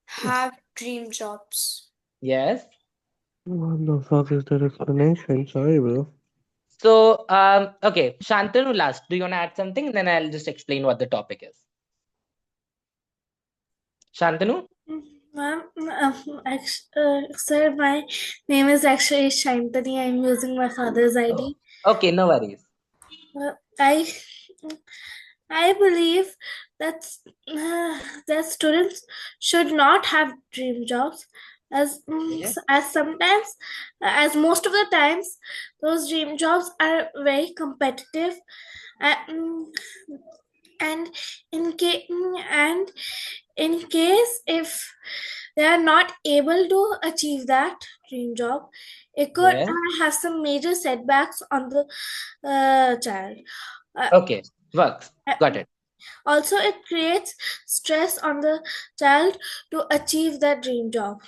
have dream jobs. Yes. What the fuck is that explanation? Sorry, bro. So, okay, Shantanu last. Do you want to add something? Then I'll just explain what the topic is. Shantanu? Ma'am, sir, my name is actually Shantani. I'm using my father's ID. Okay, no worries. I believe that that students should not have dream jobs, as sometimes, as most of the times, those dream jobs are very competitive, and and and in case if they are not able to achieve that dream job, it could Yes. have some major setbacks on the child. Okay, works. Got it. Also, it creates stress on the child to achieve that dream job.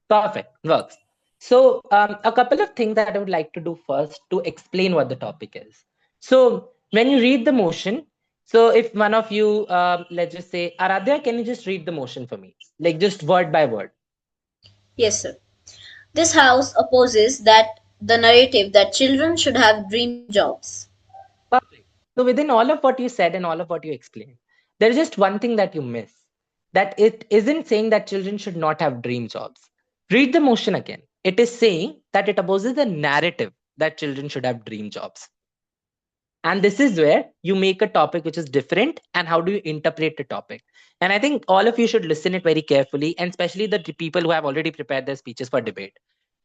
Perfect. Works. So, a couple of things that I would like to do first to explain what the topic is. So, when you read the motion, so if one of you, let's just say, Aradhya, can you just read the motion for me? Like just word by word. Yes, sir. This house opposes that the narrative that children should have dream jobs. Perfect. So, within all of what you said and all of what you explained, there is just one thing that you miss, that it isn't saying that children should not have dream jobs. Read the motion again. It is saying that it opposes the narrative that children should have dream jobs. And this is where you make a topic which is different and how do you interpret the topic. And I think all of you should listen it very carefully, and especially the people who have already prepared their speeches for debate.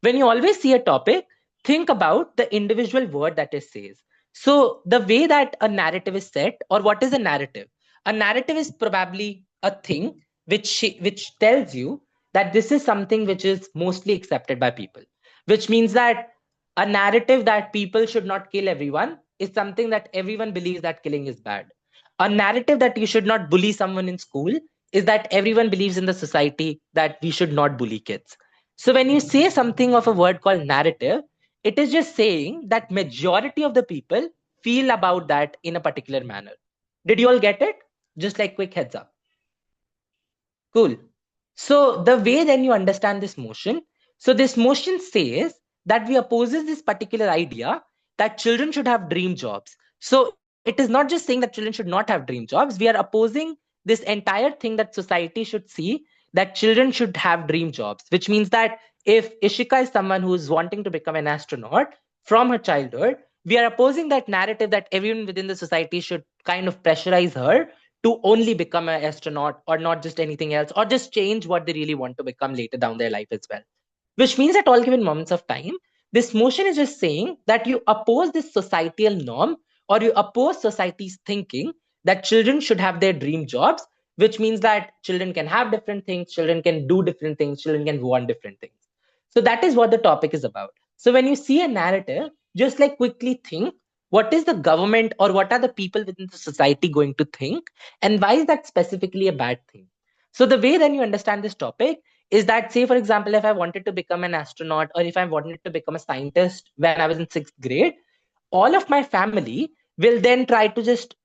When you always see a topic, think about the individual word that it says. So the way that a narrative is set, or what is a narrative? A narrative is probably a thing which tells you that this is something which is mostly accepted by people, which means that a narrative that people should not kill everyone is something that everyone believes that killing is bad. A narrative that you should not bully someone in school is that everyone believes in the society that we should not bully kids. So when you say something of a word called narrative, it is just saying that majority of the people feel about that in a particular manner. Did you all get it? Just like quick heads up. Cool. So the way then you understand this motion, so this motion says that we opposes this particular idea that children should have dream jobs. So it is not just saying that children should not have dream jobs. We are opposing this entire thing that society should see, that children should have dream jobs, which means that if Ishika is someone who is wanting to become an astronaut from her childhood, we are opposing that narrative that everyone within the society should kind of pressurize her to only become an astronaut or not just anything else, or just change what they really want to become later down their life as well. Which means at all given moments of time, this motion is just saying that you oppose this societal norm, or you oppose society's thinking that children should have their dream jobs, which means that children can have different things, children can do different things, children can want different things. So that is what the topic is about. So when you see a narrative, just like quickly think, what is the government or what are the people within the society going to think, and why is that specifically a bad thing? So the way then you understand this topic is that, say for example, if I wanted to become an astronaut or if I wanted to become a scientist when I was in 6th grade, all of my family will then try to just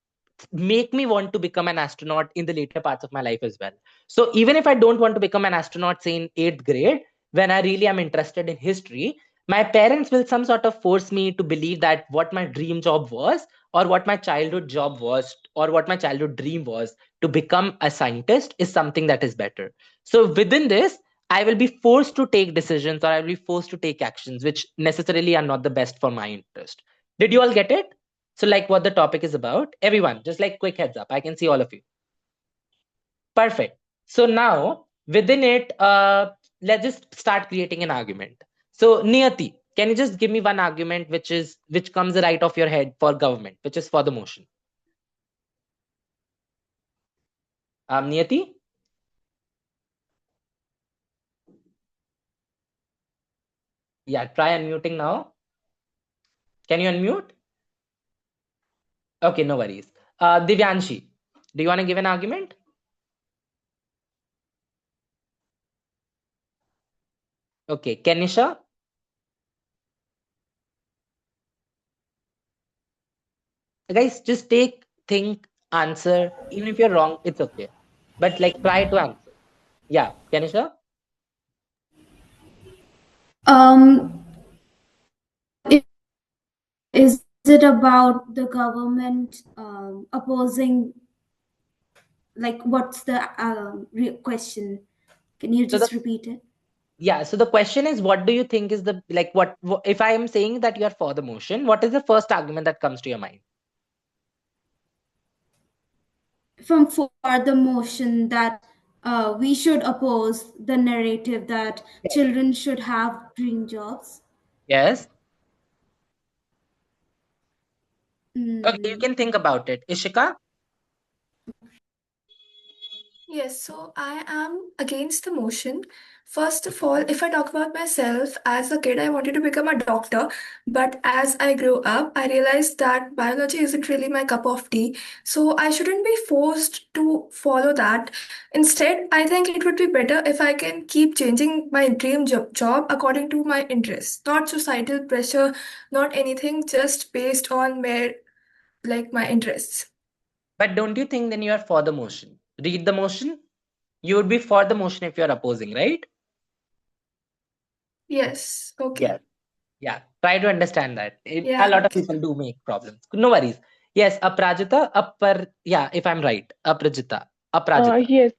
make me want to become an astronaut in the later parts of my life as well. So even if I don't want to become an astronaut, say in 8th grade, when I really am interested in history, My parents will some sort of force me to believe that what my dream job was, or what my childhood job was, or what my childhood dream was to become a scientist is something that is better. So within this, I will be forced to take decisions, or I will be forced to take actions which necessarily are not the best for my interest. Did you all get it? So, like what the topic is about, everyone, just like quick heads up, I can see all of you. Perfect. So now within it, let's just start creating an argument. So Niyati, can you just give me one argument which comes right off your head for government, which is for the motion? Niyati? Yeah, try unmuting now. Can you unmute? Okay, no worries. Divyanshi, do you want to give an argument? Okay, Kenisha? Guys, just think, answer. Even if you're wrong, it's okay. But like try to answer. Yeah, Kenisha? Is it about the government opposing? Like, what's the question? Can you So the just repeat it? Yeah, so the question is, what do you think is the like what if I am saying that you are for the motion, what is the first argument that comes to your mind? From for the motion that we should oppose the narrative that Yes. children should have dream jobs. Yes. Okay, you Mm. can think about it. Ishika? Yes, so I am against the motion. First of all, if I talk about myself, as a kid, I wanted to become a doctor, but as I grew up, I realized that biology isn't really my cup of tea, so I shouldn't be forced to follow that. Instead, I think it would be better if I can keep changing my dream job according to my interests, not societal pressure, not anything, just based on where, like, my interests. But don't you think then you are for the motion? Read the motion. You would be for the motion if you're opposing, right? Yes, okay. Yes. Yeah. Try to understand that. A Yeah, lot of okay. people do make problems. No worries. Yes, Aprajita, yeah, if I'm right. Aprajita. Yes.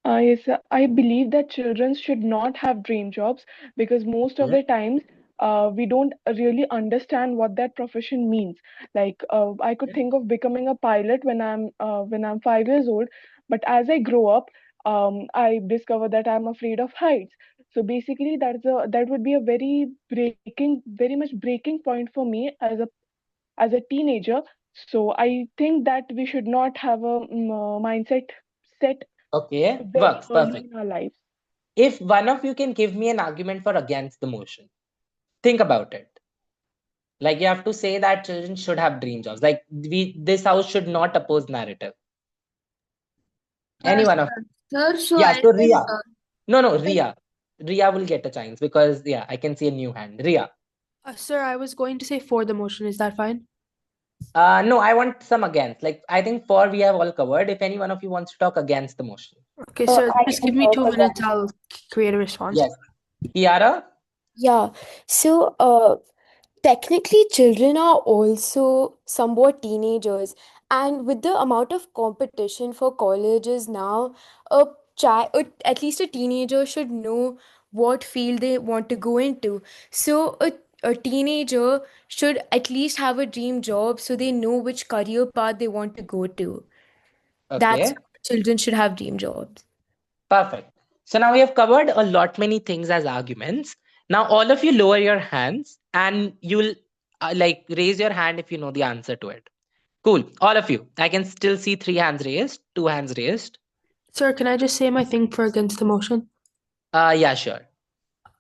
Yes, I believe that children should not have dream jobs because most of Hmm? the times we don't really understand what that profession means. Like I could think of becoming a pilot when I'm 5 years old, but as I grow up, I discover that I'm afraid of heights. So basically, that would be a very much breaking point for me as a teenager. So I think that we should not have a mindset set Okay, very works. early Perfect. in our lives. If one of you can give me an argument for against the motion, think about it. Like you have to say that children should have dream jobs. Like this house should not oppose narrative. Any one of Sir, so Yeah. I So think Ria, no, Ria, Ria will get a chance because yeah, I can see a new hand. Ria, Sir, I was going to say for the motion. Is that fine? no, I want some against. Like I think for we have all covered. If any one of you wants to talk against the motion, Okay, sir, I just can give me talk 2 minutes. again. I'll create a response. yes, Kiara. Yeah, so technically, children are also somewhat teenagers, and with the amount of competition for colleges now, at least a teenager should know what field they want to go into. So a teenager should at least have a dream job so they know which career path they want to go to. That's Okay, children should have dream jobs. perfect. So now we have covered a lot many things as arguments. Now all of you lower your hands and you'll like raise your hand if you know the answer to it. Cool, all of you. I can still see 3 hands raised, 2 hands raised. Sir, can I just say my thing for against the motion? Yeah, sure.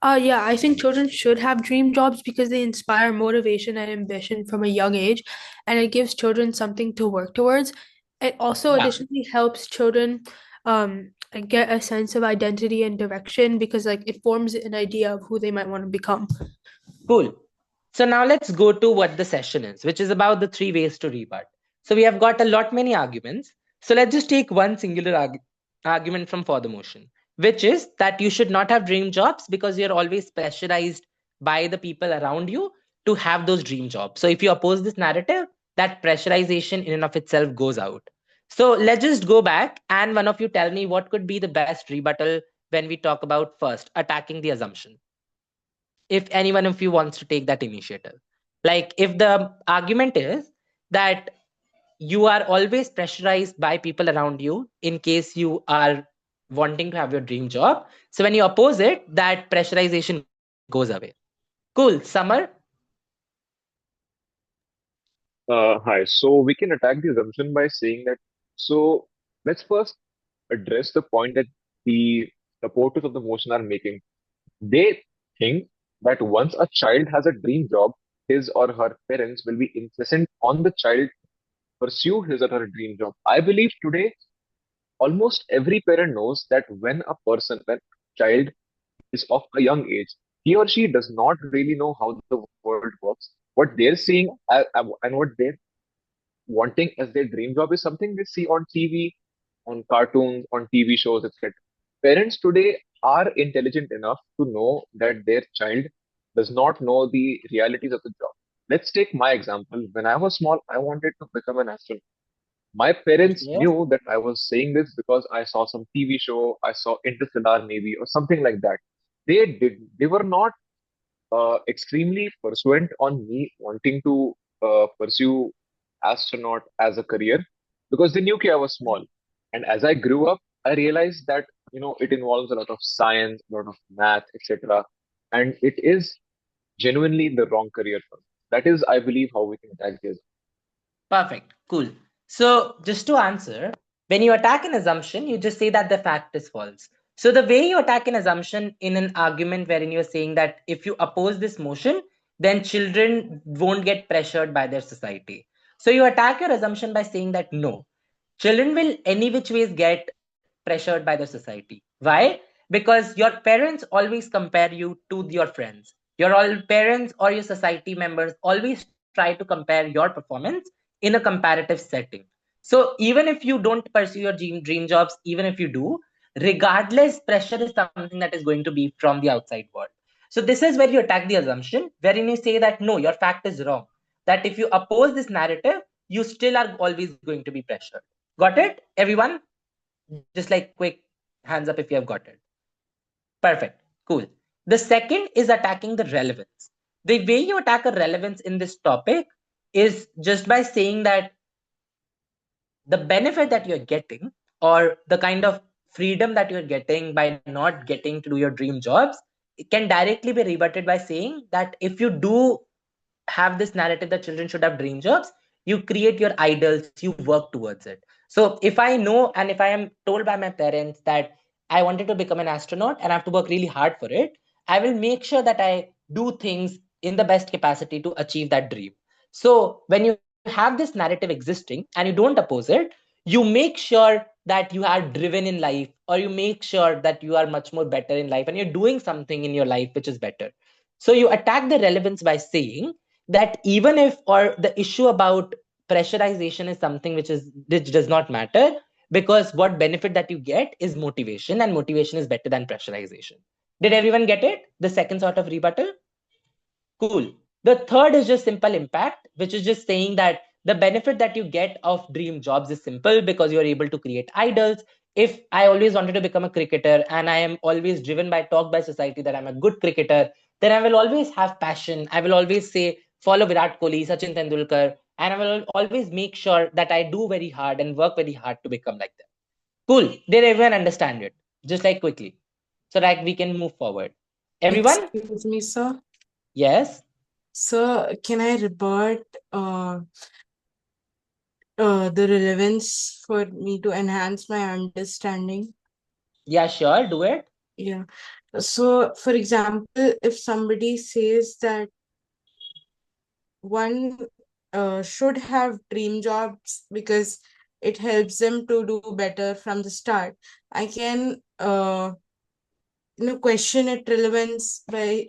Yeah, I think children should have dream jobs because they inspire motivation and ambition from a young age, and it gives children something to work towards. It also Yeah, additionally helps children get a sense of identity and direction because like it forms an idea of who they might want to become. cool. So now let's go to what the session is, which is about the 3 ways to rebut. So we have got a lot many arguments. So let's just take one singular argument from for the motion, which is that you should not have dream jobs because you're always pressurized by the people around you to have those dream jobs. So if you oppose this narrative, that pressurization in and of itself goes out. So let's just go back and one of you tell me what could be the best rebuttal when we talk about first attacking the assumption. If anyone of you wants to take that initiative. Like if the argument is that you are always pressurized by people around you in case you are wanting to have your dream job. So when you oppose it, that pressurization goes away. Cool. Summer? Hi. So we can attack the assumption by saying that. So let's first address the point that the supporters of the motion are making. They think that once a child has a dream job, his or her parents will be insistent on the child pursue his or her dream job. I believe today almost every parent knows that when a child is of a young age, he or she does not really know how the world works. What they're seeing and what they're wanting as their dream job is something they see on TV, on cartoons, on TV shows, etc. Parents today are intelligent enough to know that their child does not know the realities of the job. Let's take my example. When I was small, I wanted to become an astronaut. My parents Okay. knew that I was saying this because I saw some TV show, I saw Interstellar maybe, or something like that. They were not extremely pursuant on me wanting to pursue astronaut as a career because they knew I was small. And as I grew up, I realized that it involves a lot of science, a lot of math, etc. And it is genuinely the wrong career for me. That is, I believe, how we can attack this. Perfect. Cool. So, just to answer, when you attack an assumption, you just say that the fact is false. So, the way you attack an assumption in an argument wherein you're saying that if you oppose this motion, then children won't get pressured by their society. So, you attack your assumption by saying that no, children will any which ways get pressured by the society. Why? Because your parents always compare you to your friends. Your all parents or your society members always try to compare your performance in a comparative setting. So even if you don't pursue your dream jobs, even if you do, regardless, pressure is something that is going to be from the outside world. So this is where you attack the assumption, wherein you say that no, your fact is wrong. That if you oppose this narrative, you still are always going to be pressured. Got it, everyone? Just like quick hands up if you have got it. Perfect. Cool. The second is attacking the relevance. The way you attack a relevance in this topic is just by saying that the benefit that you're getting or the kind of freedom that you're getting by not getting to do your dream jobs, it can directly be rebutted by saying that if you do have this narrative that children should have dream jobs, you create your idols, you work towards it. So if I know and if I am told by my parents that I wanted to become an astronaut and I have to work really hard for it, I will make sure that I do things in the best capacity to achieve that dream. So when you have this narrative existing and you don't oppose it, you make sure that you are driven in life, or you make sure that you are much more better in life and you're doing something in your life which is better. So you attack the relevance by saying that even if or the issue about pressurization is something which does not matter, because what benefit that you get is motivation, and motivation is better than pressurization. Did everyone get it? The second sort of rebuttal. Cool. The third is just simple impact, which is just saying that the benefit that you get of dream jobs is simple because you're able to create idols. If I always wanted to become a cricketer and I am always driven by talk by society that I'm a good cricketer, then I will always have passion. I will always say, follow Virat Kohli, Sachin Tendulkar, and I will always make sure that I do very hard and work very hard to become like them. Cool. Did everyone understand it? Just like quickly, so that we can move forward. Everyone? Excuse me, sir. Yes. Sir, can I rebut the relevance for me to enhance my understanding? Yeah, sure. Do it. Yeah. So, for example, if somebody says that one should have dream jobs because it helps them to do better from the start, I can question its relevance by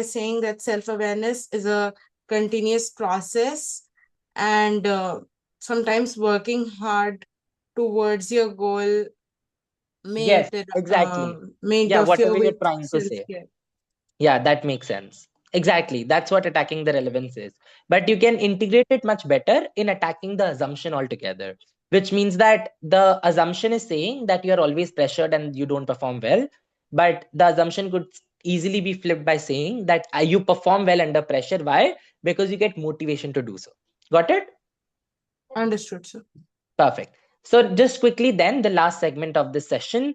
saying that self-awareness is a continuous process, and sometimes working hard towards your goal may Yes, exactly. may Yeah, interfere whatever you're with trying to say. self-care. Yeah, that makes sense. Exactly. That's what attacking the relevance is. But you can integrate it much better in attacking the assumption altogether, which means that the assumption is saying that you're always pressured and you don't perform well. But the assumption could easily be flipped by saying that you perform well under pressure. Why? Because you get motivation to do so. Got it? Understood, sir. Perfect. So just quickly then, the last segment of this session.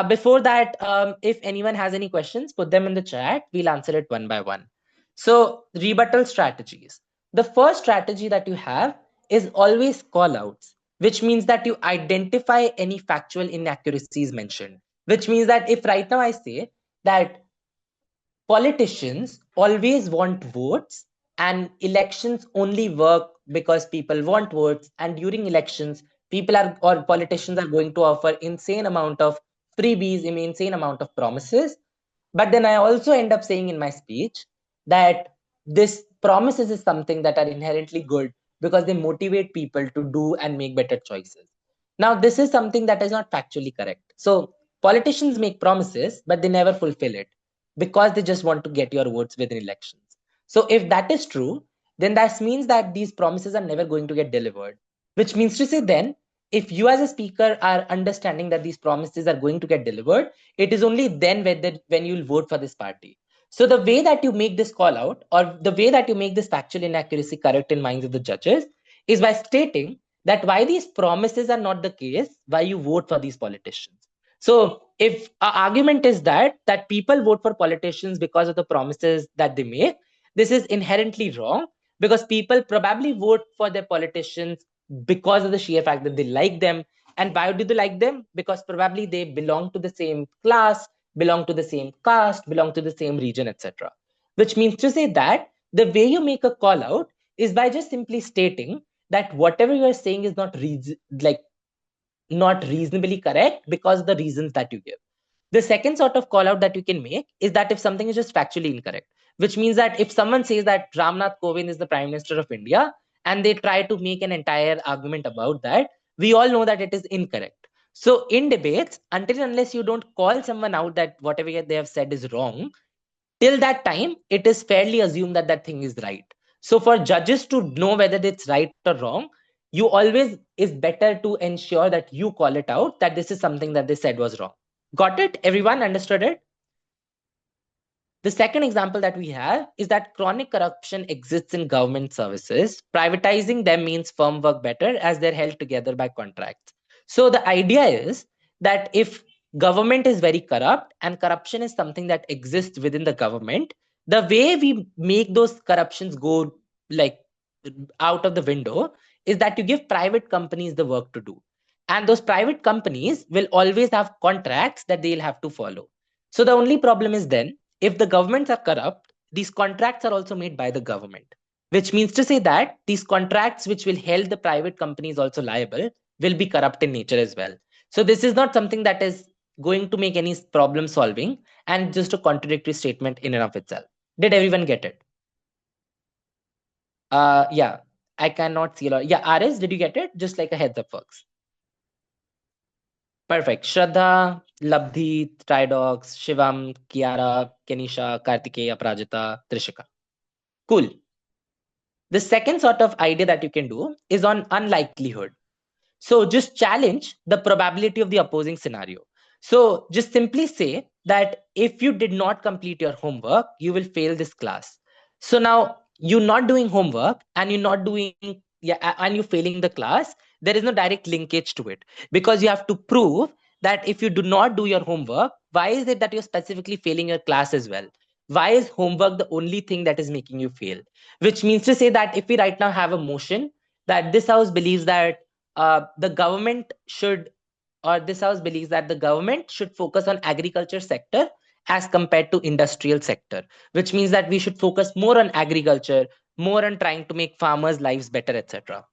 Before that, if anyone has any questions, put them in the chat. We'll answer it one by one. So rebuttal strategies. The first strategy that you have is always call outs, which means that you identify any factual inaccuracies mentioned, which means that if right now I say that politicians always want votes and elections only work because people want votes, and during elections people are or politicians are going to offer insane amount of freebies, insane amount of promises. But then I also end up saying in my speech that this promises is something that are inherently good because they motivate people to do and make better choices. Now this is something that is not factually correct. So politicians make promises but they never fulfill it because they just want to get your votes within elections. So if that is true, then that means that these promises are never going to get delivered, which means to say then, if you as a speaker are understanding that these promises are going to get delivered, it is only then when you'll vote for this party. So the way that you make this call out, or the way that you make this factual inaccuracy correct in minds of the judges, is by stating that why these promises are not the case, why you vote for these politicians. So if our argument is that people vote for politicians because of the promises that they make, this is inherently wrong, because people probably vote for their politicians because of the sheer fact that they like them. And why do they like them? Because probably they belong to the same class, belong to the same caste, belong to the same region, etc. Which means to say that the way you make a call out is by just simply stating that whatever you are saying is not reasonably correct because of the reasons that you give. The second sort of call out that you can make is that if something is just factually incorrect, which means that if someone says that Ramnath Kovind is the Prime Minister of India and they try to make an entire argument about that, we all know that it is incorrect. So in debates, until and unless you don't call someone out that whatever they have said is wrong, till that time, it is fairly assumed that that thing is right. So for judges to know whether it's right or wrong, you always is better to ensure that you call it out that this is something that they said was wrong. Got it? Everyone understood it? The second example that we have is that chronic corruption exists in government services. Privatizing them means firm work better as they're held together by contracts. So the idea is that if government is very corrupt and corruption is something that exists within the government, the way we make those corruptions go like out of the window is that you give private companies the work to do. And those private companies will always have contracts that they'll have to follow. So the only problem is then, if the governments are corrupt, these contracts are also made by the government, which means to say that these contracts, which will hold the private companies also liable, will be corrupt in nature as well. So this is not something that is going to make any problem solving and just a contradictory statement in and of itself. Did everyone get it? Yeah, I cannot see a lot. Yeah, RS, did you get it? Just like a heads up works. Perfect. Shraddha, Labdhi, Tridox, Shivam, Kiara, Kenisha, Kartikeya, Prajita, Trishika. Cool. The second sort of idea that you can do is on unlikelihood. So just challenge the probability of the opposing scenario. So just simply say that if you did not complete your homework, you will fail this class. So now you're not doing homework and you're not doing, and you're failing the class. There is no direct linkage to it, because you have to prove that if you do not do your homework, why is it that you're specifically failing your class as well? Why is homework the only thing that is making you fail? Which means to say that if we right now have a motion that this house believes that the government should, or this house believes that the government should focus on agriculture sector as compared to industrial sector, which means that we should focus more on agriculture, more on trying to make farmers lives better, etc.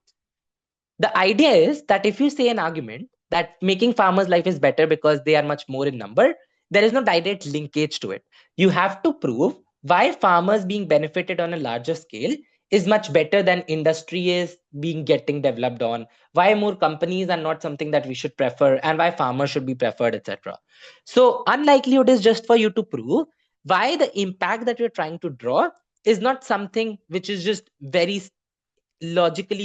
The idea is that if you say an argument that making farmers life is better because they are much more in number, there is no direct linkage to it. You have to prove why farmers being benefited on a larger scale is much better than industry is being getting developed on, why more companies are not something that we should prefer, and why farmers should be preferred, etc. So unlikelihood is just for you to prove why the impact that you're trying to draw is not something which is just very logical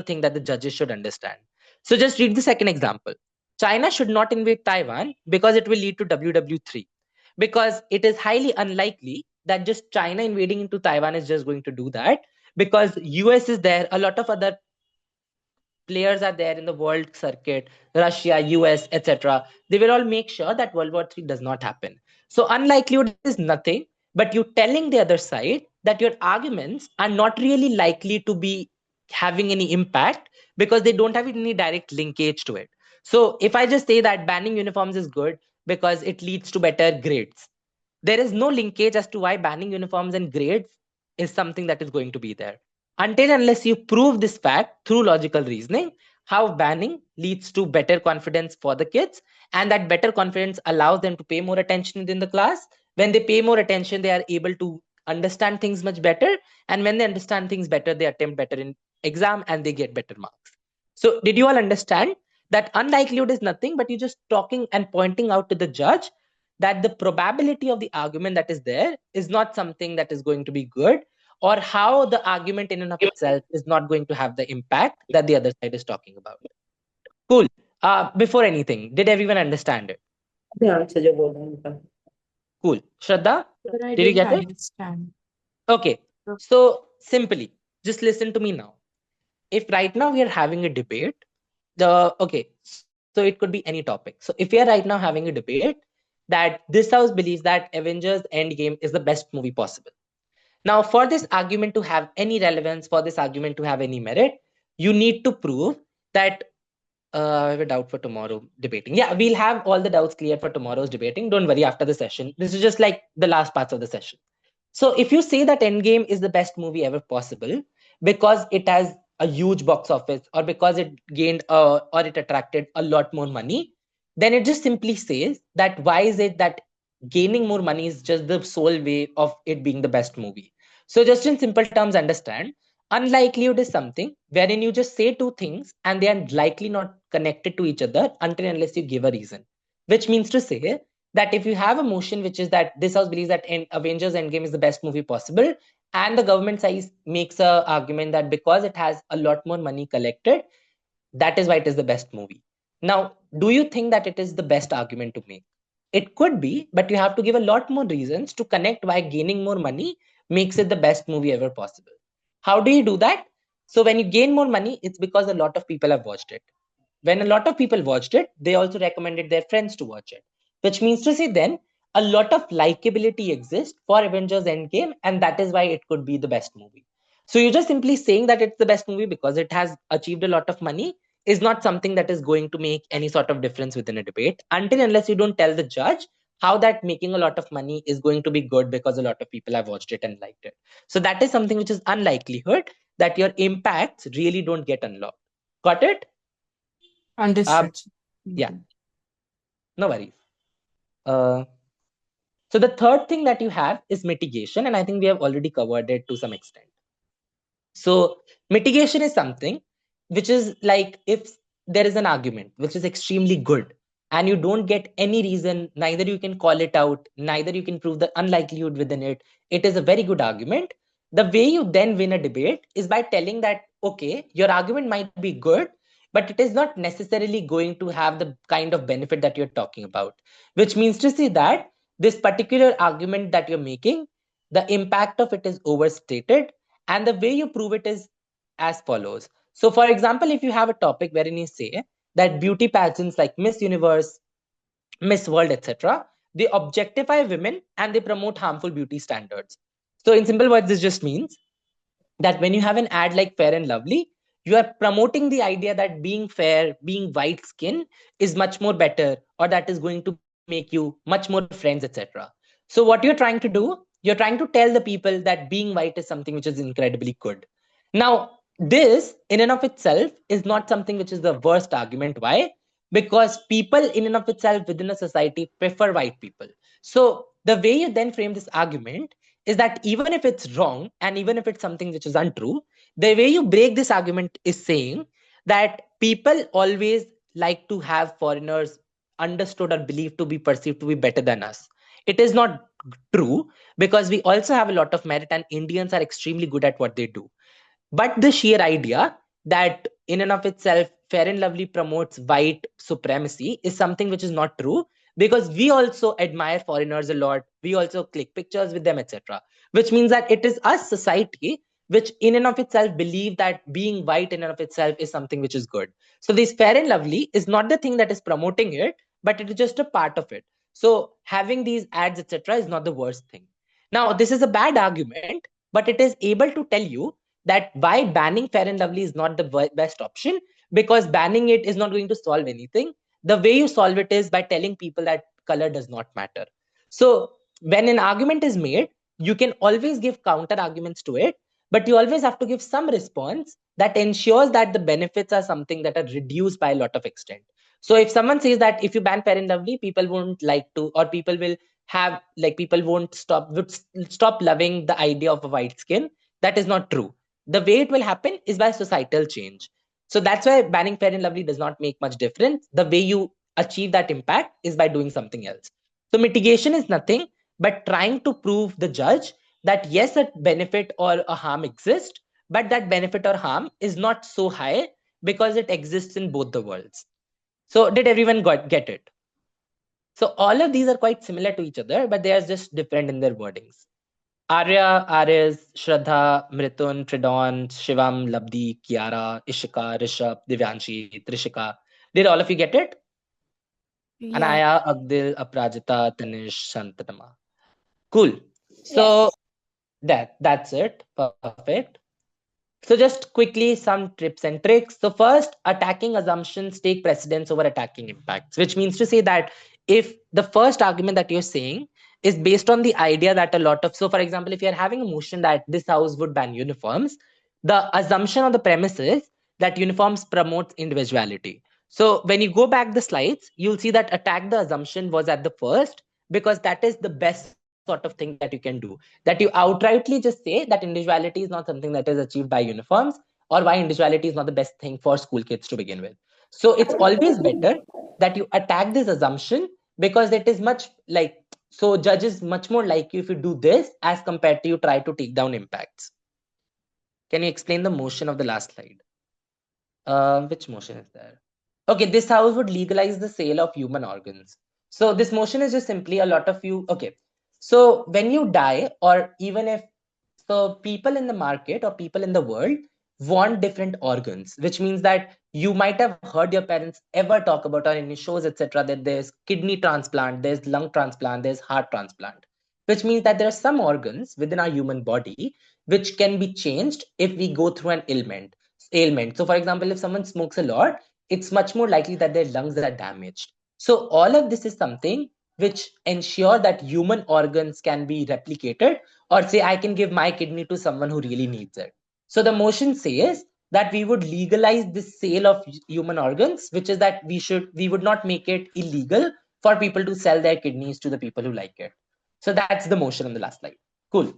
thing that the judges should understand. So just read the second example. China should not invade Taiwan because it will lead to WW3. Because it is highly unlikely that just China invading into Taiwan is just going to do that, because US is there, a lot of other players are there in the world circuit, Russia, US, etc. They will all make sure that World War III does not happen. So unlikelihood is nothing, but you telling the other side that your arguments are not really likely to be having any impact because they don't have any direct linkage to it. So if I just say that banning uniforms is good because it leads to better grades, there is no linkage as to why banning uniforms and grades is something that is going to be there. Until unless you prove this fact through logical reasoning, how banning leads to better confidence for the kids, and that better confidence allows them to pay more attention in the class. When they pay more attention, they are able to understand things much better. And when they understand things better, they attempt better in exam and they get better marks. So did you all understand that unlikelihood is nothing, but you're just talking and pointing out to the judge that the probability of the argument that is there is not something that is going to be good, or how the argument in and of itself is not going to have the impact that the other side is talking about. Cool. Before anything, did everyone understand it? Yeah, so you're both. Cool. Shraddha, But I did you didn't get it? understand. Okay. So simply, just listen to me now. If right now we are having a debate, so it could be any topic. So if we are right now having a debate that this house believes that Avengers Endgame is the best movie possible. Now, for this argument to have any relevance, for this argument to have any merit, you need to prove that I have a doubt for tomorrow debating. Yeah, we'll have all the doubts cleared for tomorrow's debating. Don't worry, after the session. This is just like the last parts of the session. So if you say that Endgame is the best movie ever possible because it has a huge box office, or because it gained or it attracted a lot more money, then it just simply says that why is it that gaining more money is just the sole way of it being the best movie. So just in simple terms, understand unlikelihood is something wherein you just say two things and they are likely not connected to each other until unless you give a reason, which means to say that if you have a motion which is that this house believes that Avengers Endgame is the best movie possible, and the government side makes a argument that because it has a lot more money collected, that is why it is the best movie. Now, do you think that it is the best argument to make? It could be, but you have to give a lot more reasons to connect why gaining more money makes it the best movie ever possible. How do you do that? So when you gain more money, it's because a lot of people have watched it. When a lot of people watched it, they also recommended their friends to watch it, which means to say then a lot of likability exists for Avengers Endgame, and that is why it could be the best movie. So you're just simply saying that it's the best movie because it has achieved a lot of money is not something that is going to make any sort of difference within a debate until unless you don't tell the judge how that making a lot of money is going to be good because a lot of people have watched it and liked it. So that is something which is unlikelihood that your impacts really don't get unlocked. Got it? Understood. Yeah, no worries. So the third thing that you have is mitigation, and I think we have already covered it to some extent. So mitigation is something which is like if there is an argument which is extremely good and you don't get any reason, neither you can call it out, neither you can prove the unlikelihood within it. It is a very good argument. The way you then win a debate is by telling that, okay, your argument might be good, but it is not necessarily going to have the kind of benefit that you're talking about, which means to say that this particular argument that you're making, the impact of it is overstated, and the way you prove it is as follows. So, for example, if you have a topic wherein you say that beauty pageants like Miss Universe, Miss World, etc., they objectify women and they promote harmful beauty standards. So, in simple words, this just means that when you have an ad like Fair and Lovely, you are promoting the idea that being fair, being white skin is much more better, or that is going to make you much more friends, etc. So what you're trying to do, you're trying to tell the people that being white is something which is incredibly good. Now, this in and of itself is not something which is the worst argument. Why? Because people in and of itself within a society prefer white people. So the way you then frame this argument is that even if it's wrong and even if it's something which is untrue, the way you break this argument is saying that people always like to have foreigners understood or believed to be perceived to be better than us. It is not true, because we also have a lot of merit and Indians are extremely good at what they do. But the sheer idea that in and of itself, Fair and Lovely promotes white supremacy is something which is not true, because we also admire foreigners a lot. We also click pictures with them, etc. Which means that it is us, society, which in and of itself believe that being white in and of itself is something which is good. So this Fair and Lovely is not the thing that is promoting it, but it is just a part of it. So having these ads, etc., is not the worst thing. Now, this is a bad argument, but it is able to tell you that why banning Fair and Lovely is not the best option, because banning it is not going to solve anything. The way you solve it is by telling people that color does not matter. So when an argument is made, you can always give counter arguments to it, but you always have to give some response that ensures that the benefits are something that are reduced by a lot of extent. So if someone says that if you ban Fair and Lovely, people won't like to, or people will have, like, people won't stop loving the idea of a white skin, that is not true. The way it will happen is by societal change. So that's why banning Fair and Lovely does not make much difference. The way you achieve that impact is by doing something else. So mitigation is nothing but trying to prove the judge that yes, a benefit or a harm exists, but that benefit or harm is not so high because it exists in both the worlds. So did everyone get it? So all of these are quite similar to each other, but they are just different in their wordings. Arya, Aris, Shraddha, Mritun, Tridon, Shivam, Labdi, Kiara, Ishika, Rishabh, Divyanshi, Trishika. Did all of you get it? Yeah. Anaya, Agdil, Aprajita, Tanish, Shantanama. Cool. So that's it. Perfect. So just quickly some tips and tricks. So first, attacking assumptions take precedence over attacking impacts, which means to say that if the first argument that you're saying is based on the idea that a lot of, so for example, if you're having a motion that this house would ban uniforms, the assumption or the premise is that uniforms promotes individuality. So when you go back the slides, you'll see that attack the assumption was at the first, because that is the best sort of thing that you can do. That you outrightly just say that individuality is not something that is achieved by uniforms, or why individuality is not the best thing for school kids to begin with. So it's always better that you attack this assumption, because it is much like, so judges much more like you if you do this as compared to you try to take down impacts. Can you explain the motion of the last slide? Which motion is there? Okay, this house would legalize the sale of human organs. So this motion is just simply a lot of you. Okay, so when you die, or even if, so people in the market or people in the world want different organs, which means that you might have heard your parents ever talk about, or in shows, etc., that there's kidney transplant, there's lung transplant, there's heart transplant, which means that there are some organs within our human body which can be changed if we go through an ailment. So for example, if someone smokes a lot, it's much more likely that their lungs are damaged. So all of this is something which ensure that human organs can be replicated, or say I can give my kidney to someone who really needs it. So the motion says that we would legalize the sale of human organs, which is that we would not make it illegal for people to sell their kidneys to the people who like it. So that's the motion on the last slide. Cool.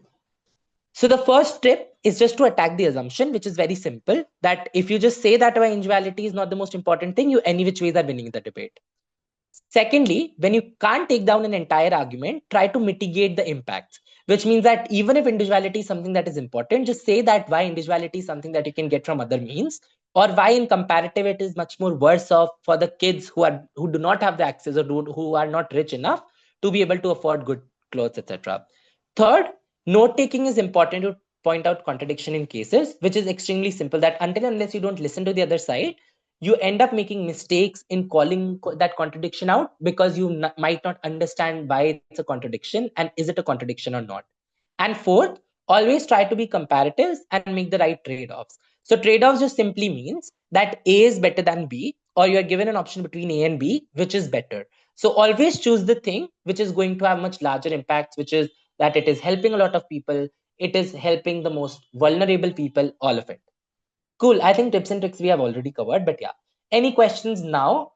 So the first step is just to attack the assumption, which is very simple, that if you just say that individuality is not the most important thing, you any which ways are winning the debate. Secondly, when you can't take down an entire argument, try to mitigate the impacts, which means that even if individuality is something that is important, just say that why individuality is something that you can get from other means, or why in comparative it is much more worse off for the kids who do not have the access, or who are not rich enough to be able to afford good clothes, etc. Third, note taking is important to point out contradiction in cases, which is extremely simple, that until unless you don't listen to the other side, you end up making mistakes in calling that contradiction out, because you might not understand why it's a contradiction and is it a contradiction or not. And fourth, always try to be comparatives and make the right trade-offs. So trade-offs just simply means that A is better than B, or you're given an option between A and B, which is better. So always choose the thing which is going to have much larger impacts, which is that it is helping a lot of people, it is helping the most vulnerable people, all of it. Cool. I think tips and tricks we have already covered, but yeah. Any questions now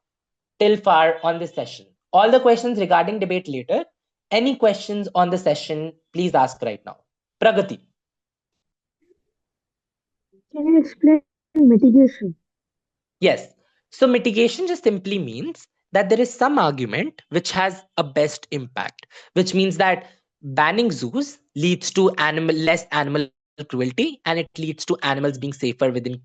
till far on this session? All the questions regarding debate later. Any questions on the session, please ask right now. Pragati. Can you explain mitigation? Yes. So mitigation just simply means that there is some argument which has a best impact, which means that banning zoos leads to less animal cruelty, and it leads to animals being safer within,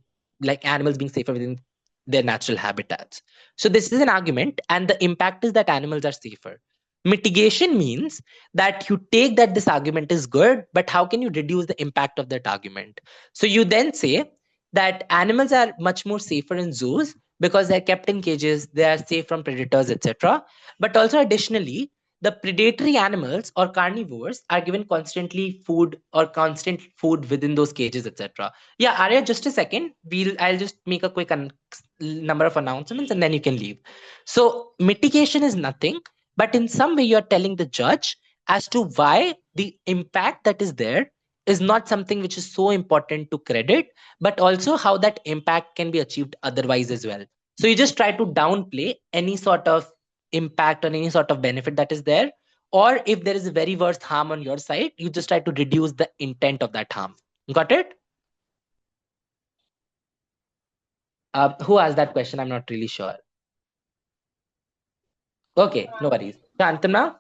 their natural habitats. So this is an argument, and the impact is that animals are safer. Mitigation means that you take that this argument is good, but how can you reduce the impact of that argument? So you then say that animals are much more safer in zoos because they're kept in cages, they are safe from predators, etc. But also additionally, the predatory animals or carnivores are given constantly food or constant food within those cages, etc. Yeah, Arya, just a second. I'll just make a quick number of announcements and then you can leave. So mitigation is nothing, but in some way you're telling the judge as to why the impact that is there is not something which is so important to credit, but also how that impact can be achieved otherwise as well. So you just try to downplay any sort of impact or any sort of benefit that is there, or if there is a very worst harm on your side, you just try to reduce the intent of that harm. Got it? Who asked that question? I'm not really sure. Okay, no worries. Shantana?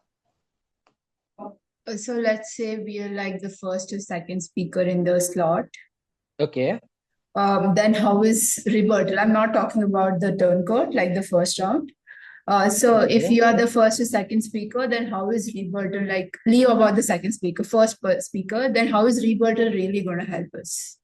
So let's say we are like the first or second speaker in the slot. Okay. Then how is rebuttal? I'm not talking about the turncoat, like the first round. So if you are the first or second speaker, then how is rebuttal? Like leave about the second speaker, first speaker, then how is rebuttal really going to help us?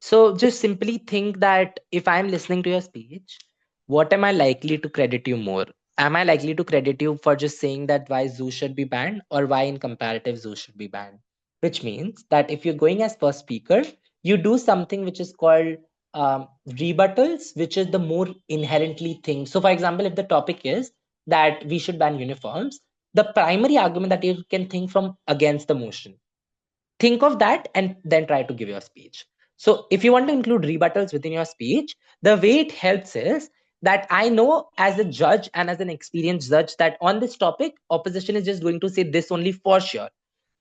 So just simply think that if I'm listening to your speech, what am I likely to credit you more? Am I likely to credit you for just saying that why zoo should be banned, or why in comparative zoo should be banned? Which means that if you're going as first speaker, you do something which is called rebuttals, which is the more inherently thing. So for example, if the topic is that we should ban uniforms, the primary argument that you can think from against the motion, think of that and then try to give your speech. So if you want to include rebuttals within your speech, the way it helps is that I know as a judge and as an experienced judge that on this topic, opposition is just going to say this only for sure.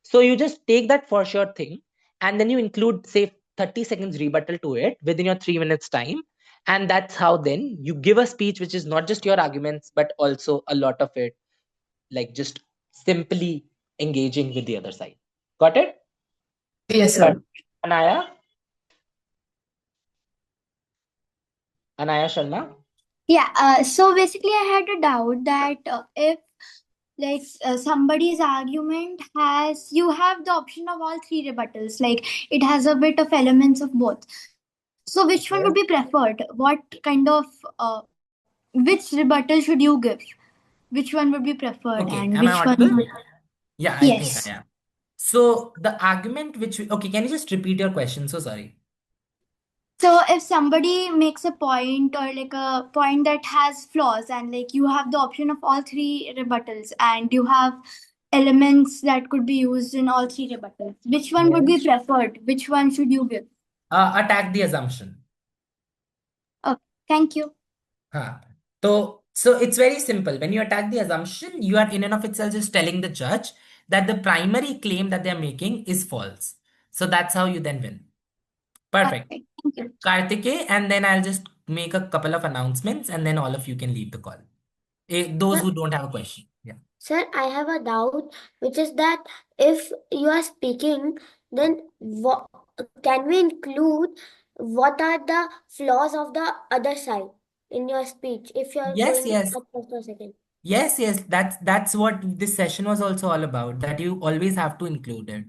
So you just take that for sure thing and then you include, say, 30 seconds rebuttal to it within your 3 minutes time. And that's how then you give a speech which is not just your arguments, but also a lot of it, like just simply engaging with the other side. Got it? Yes, sir. Anaya? Anaya Sharma? Yeah, so basically, I had a doubt that if somebody's argument has, you have the option of all three rebuttals, like it has a bit of elements of both. So which one would be preferred? What kind of which rebuttal should you give? Which one would be preferred, Okay, and am I which one audible? would... Yeah, I think Yes. I am. So the argument which okay, can you just repeat your question? So sorry. So if somebody makes a point or like a point that has flaws, and like you have the option of all three rebuttals and you have elements that could be used in all three rebuttals, which one would be preferred? Which one should you give? Attack the assumption. Okay, thank you. Huh. So it's very simple. When you attack the assumption, you are in and of itself just telling the judge that the primary claim that they're making is false. So that's how you then win. Perfect. Okay, thank you. Kartike, and then I'll just make a couple of announcements and then all of you can leave the call. Those who don't have a question. Yeah. Sir, I have a doubt, which is that if you are speaking, then can we include what are the flaws of the other side in your speech if you are Yes, going yes. at first or second? Yes, that's what this session was also all about, that you always have to include it.